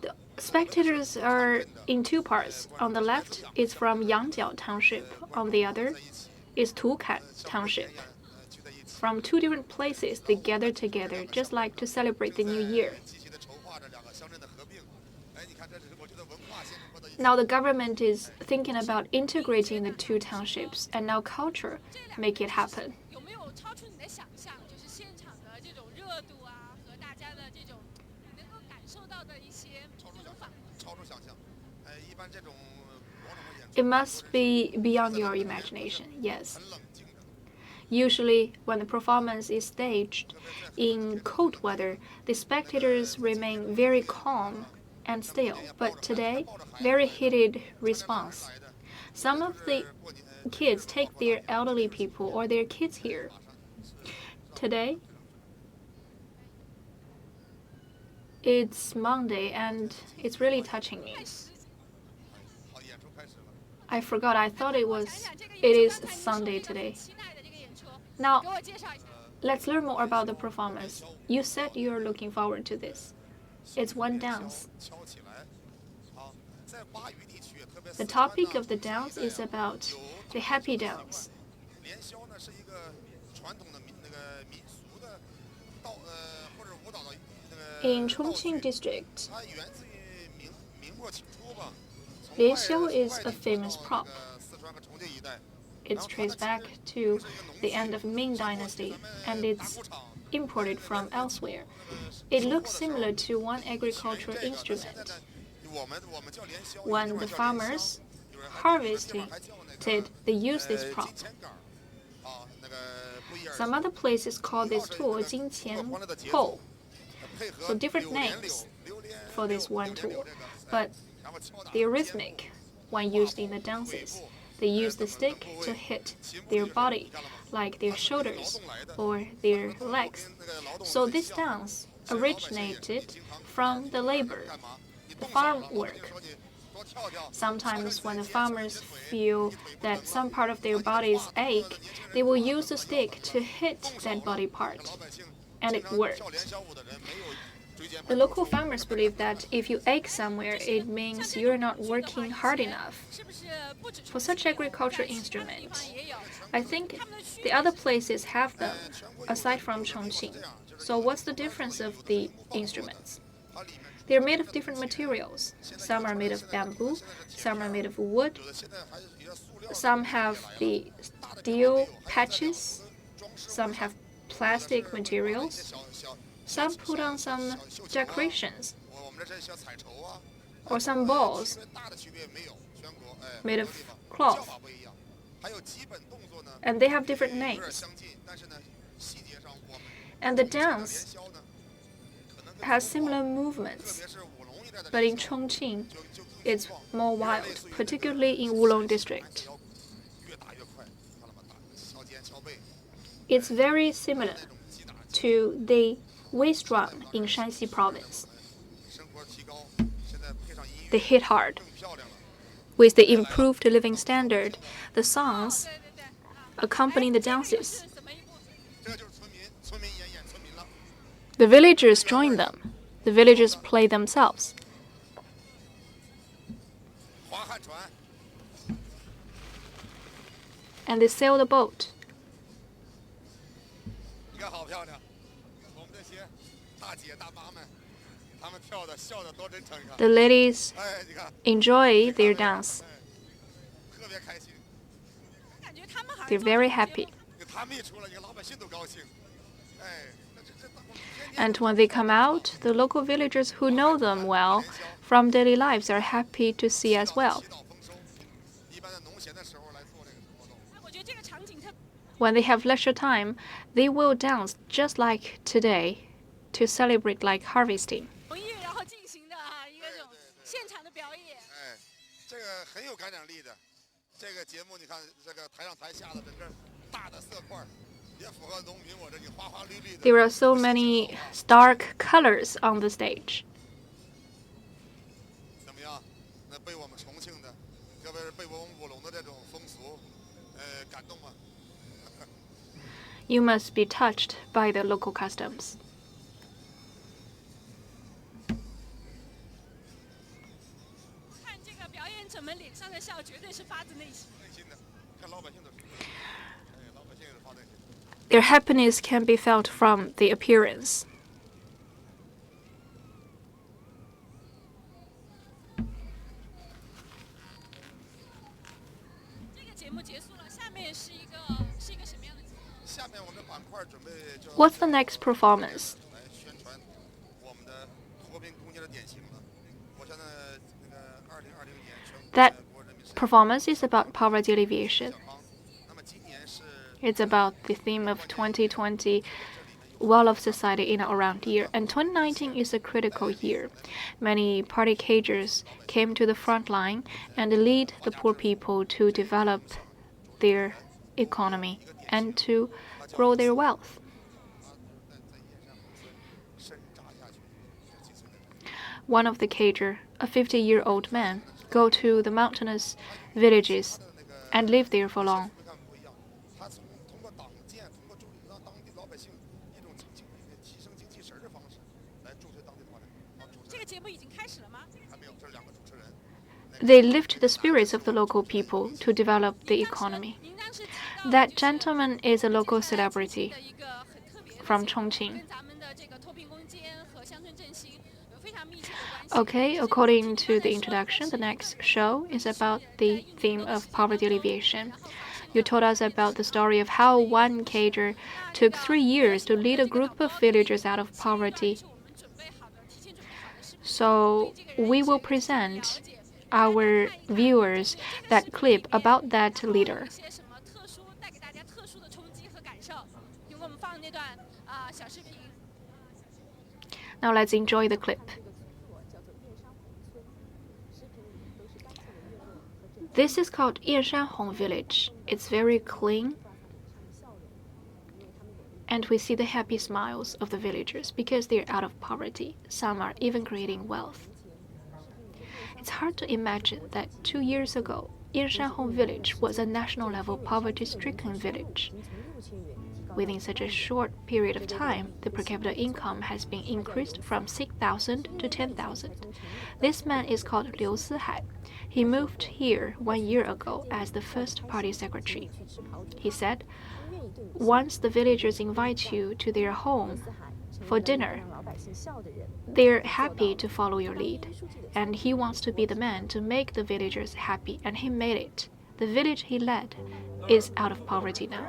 The spectators are in two parts. On the left is from Yangjiao Township. On the other is Tukan Township. From two different places, they gather together just like to celebrate the new year. Now the government is thinking about integrating the two townships, and now culture make it happen. It must be beyond your imagination, yes. Usually, when the performance is staged in cold weather, the spectators remain very calm and still, but today, very heated response. Some of the kids take their elderly people or their kids here. Today, it's Monday and it's really touching me. I forgot, I thought it is Sunday today. Now, let's learn more about the performance. You said you're looking forward to this. It's one dance. The topic of the dance is about the happy dance. In Chongqing District, Lianxiu is a famous prop. It's traced back to the end of Ming Dynasty, and it's imported from elsewhere. It looks similar to one agricultural instrument. When the farmers harvested, they use this prop. Some other places call this tool 金钱后, so different names for this one tool, but they're rhythmic when used in the dances. They use the stick to hit their body, like their shoulders or their legs. So this dance originated from the labor, the farm work. Sometimes when the farmers feel that some part of their bodies ache, they will use the stick to hit that body part, and it worked. The local farmers believe that if you ache somewhere, it means you're not working hard enough. For such agricultural instruments, I think the other places have them, aside from Chongqing. So what's the difference of the instruments? They're made of different materials. Some are made of bamboo, some are made of wood, some have the steel patches, some have plastic materials, some put on some decorations, or some balls made of cloth. And they have different names. And the dance has similar movements. But in Chongqing, it's more wild, particularly in Wulong District. It's very similar to the waist run in Shanxi province. They hit hard. With the improved living standard, the songs accompany the dances. The villagers join them. The villagers play themselves. And they sail the boat. The ladies enjoy their dance. They're very happy. And when they come out, the local villagers who know them well from daily lives are happy to see as well. When they have leisure time, they will dance just like today to celebrate like harvesting. There are so many stark colors on the stage. You must be touched by the local customs. Their happiness can be felt from the appearance. What's the next performance? That performance is about poverty alleviation. It's about the theme of 2020 well-off society in and around year. And 2019 is a critical year. Many party cagers came to the front line and lead the poor people to develop their economy and to grow their wealth. One of the cager, a 50-year-old man, go to the mountainous villages and live there for long. They lift the spirits of the local people to develop the economy. That gentleman is a local celebrity from Chongqing. Okay, according to the introduction, the next show is about the theme of poverty alleviation. You told us about the story of how one cager took 3 years to lead a group of villagers out of poverty. So we will present our viewers that clip about that leader. Now let's enjoy the clip. This is called Yanshanhong village. It's very clean. And we see the happy smiles of the villagers because they're out of poverty. Some are even creating wealth. It's hard to imagine that 2 years ago, Yanshanhong village was a national-level poverty-stricken village. Within such a short period of time, the per capita income has been increased from 6,000 to 10,000. This man is called Liu Sihai. He moved here 1 year ago as the first party secretary. He said, once the villagers invite you to their home for dinner, they're happy to follow your lead. And he wants to be the man to make the villagers happy, and he made it. The village he led is out of poverty now.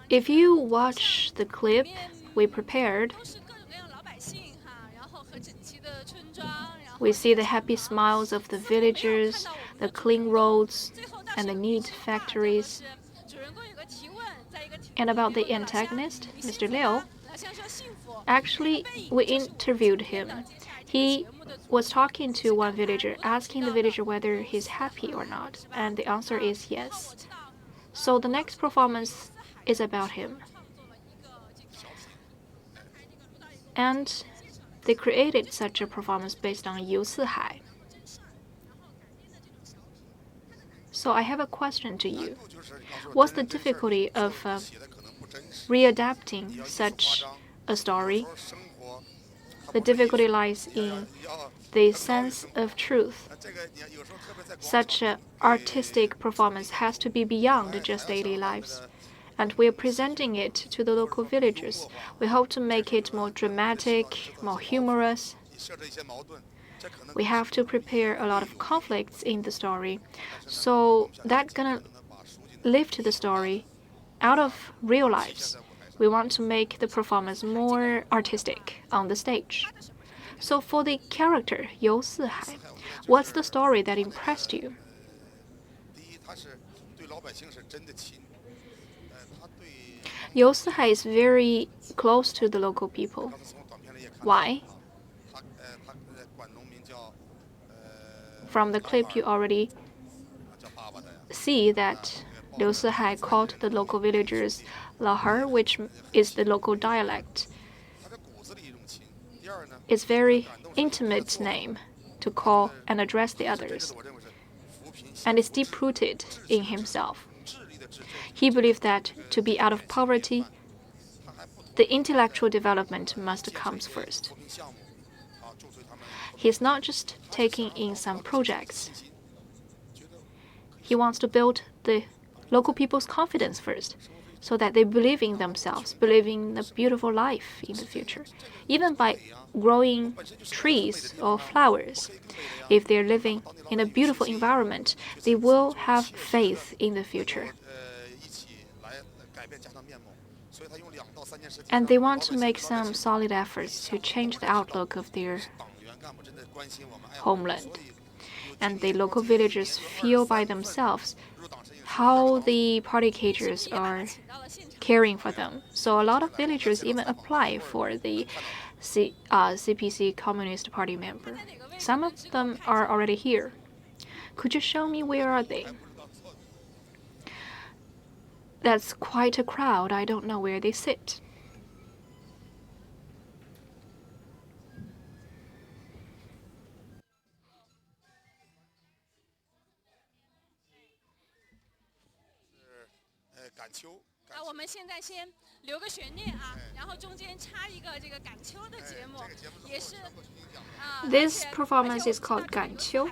If you watch the clip we prepared, We see the happy smiles of the villagers, the clean roads, and the neat factories. And about the antagonist, Mr. Liu, actually, we interviewed him. He was talking to one villager, asking the villager whether he's happy or not, and the answer is yes. So the next performance is about him. And they created such a performance based on Yu Sihai. So I have a question to you. What's the difficulty of readapting such a story? The difficulty lies in the sense of truth. Such an artistic performance has to be beyond just daily lives, and we are presenting it to the local villagers. We hope to make it more dramatic, more humorous. We have to prepare a lot of conflicts in the story, so that's gonna lift the story out of real lives. We want to make the performance more artistic on the stage. So for the character Yu Sihai, what's the story that impressed you? Yu Sihai is very close to the local people. Why? From the clip you already see that Liu Sihai called the local villagers Lahar, which is the local dialect. It's a very intimate name to call and address the others, and it's deep-rooted in himself. He believed that to be out of poverty, the intellectual development must come first. He's not just taking in some projects. He wants to build the local people's confidence first, so that they believe in themselves, believe in a beautiful life in the future. Even by growing trees or flowers, if they're living in a beautiful environment, they will have faith in the future. And they want to make some solid efforts to change the outlook of their homeland. And the local villagers feel by themselves how the party caterers are caring for them. So a lot of villagers even apply for the CPC Communist Party member. Some of them are already here. Could you show me where are they? That's quite a crowd. I don't know where they sit. This performance is called 赶秋.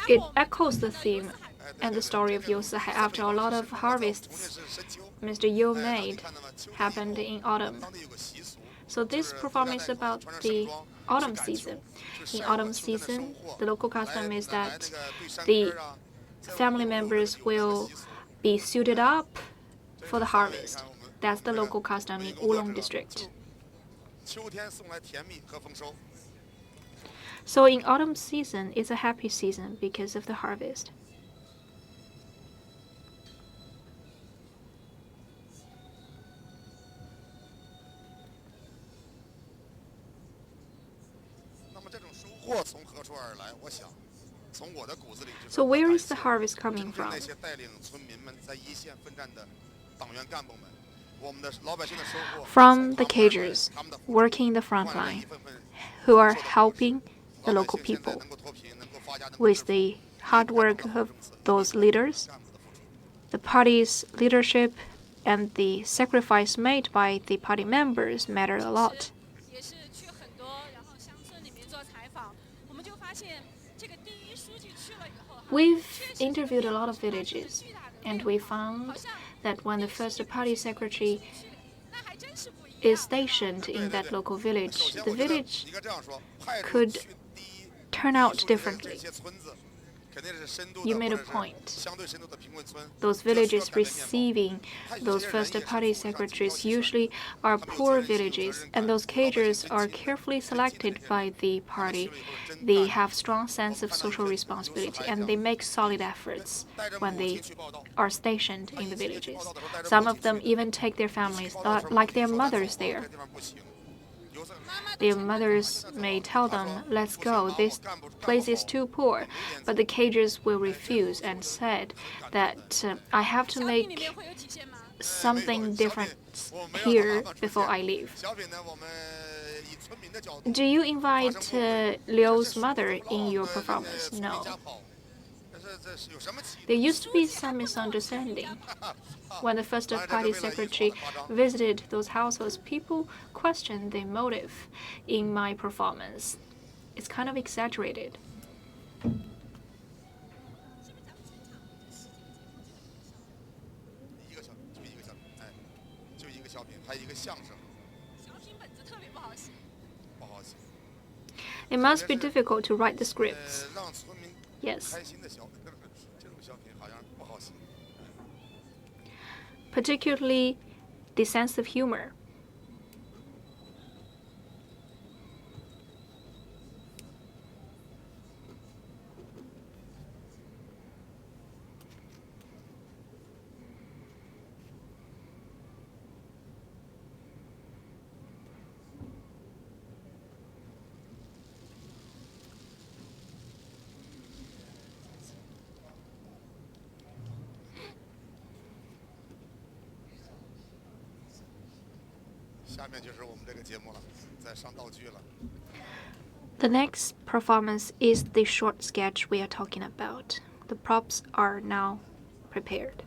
It echoes the theme and the story of Yu Sihai after a lot of harvests Mr. Yu made happened in autumn. So this performance is about the autumn season. In autumn season, the local custom is that the family members will be suited up for the harvest. That's the local custom in Wulong District. So in autumn season, it's a happy season because of the harvest. So where is the harvest coming from? From the cagers working the front line, who are helping the local people. With the hard work of those leaders, the party's leadership and the sacrifice made by the party members matter a lot. We've interviewed a lot of villages, and we found that when the first party secretary is stationed in that local village, the village could turn out differently. You made a point. Those villages receiving those first party secretaries usually are poor villages, and those cagers are carefully selected by the party. They have strong sense of social responsibility, and they make solid efforts when they are stationed in the villages. Some of them even take their families, like their mothers there. Their mothers may tell them, "Let's go, this place is too poor," but the cagers will refuse and said that I have to make something different here before I leave. Do you invite Liu's mother in your performance? No. There used to be some misunderstanding. When the first party secretary visited those households, people questioned the motive in my performance. It's kind of exaggerated. It must be difficult to write the scripts. Yes. Particularly the sense of humor. The next performance is the short sketch we are talking about. The props are now prepared.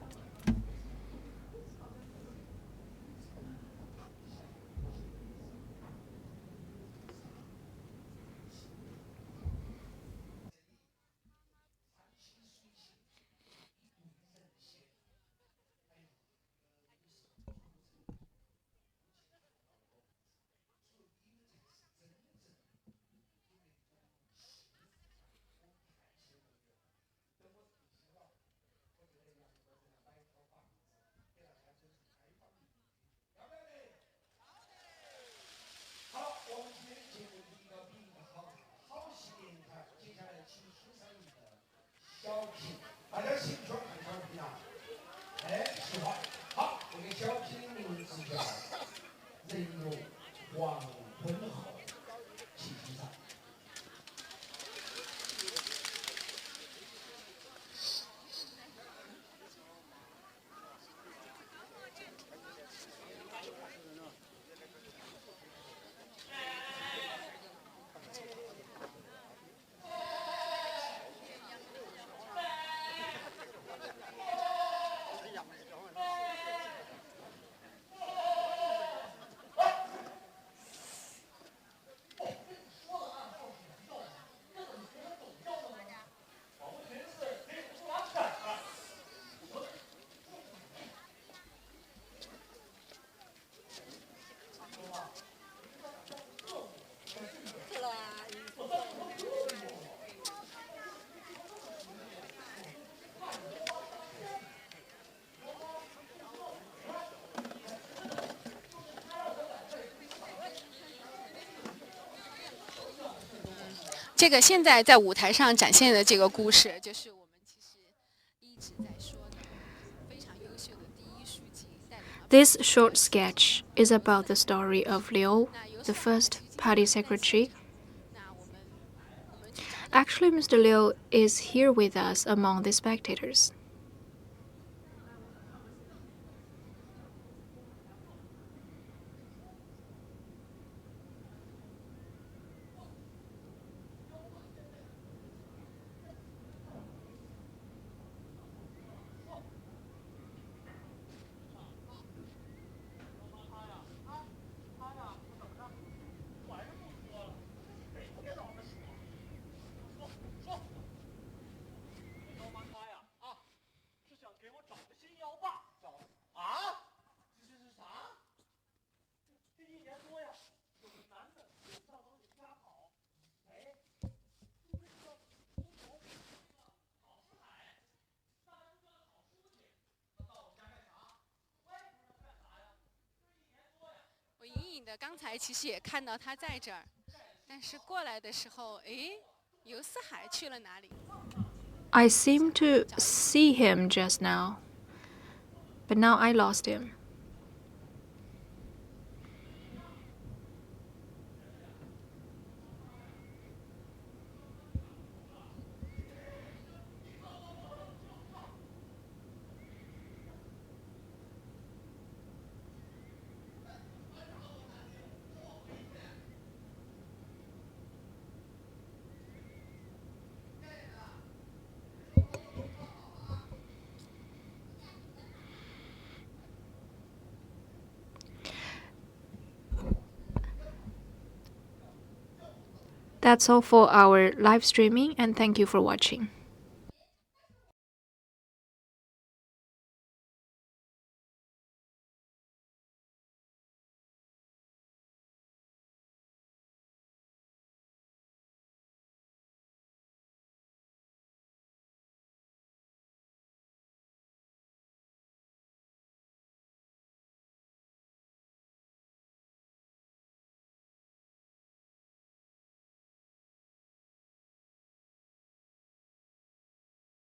这个现在在舞台上展现的这个故事，就是我们其实一直在说的非常优秀的第一书记带领了。This short sketch is about the story of Liu, the first party secretary. Actually, Mr. Liu is here with us among the spectators. 刚才其实也看到他在这儿，但是过来的时候，诶，游四海去了哪里？ I seemed to see him just now, but now I lost him. That's all for our live streaming, and thank you for watching.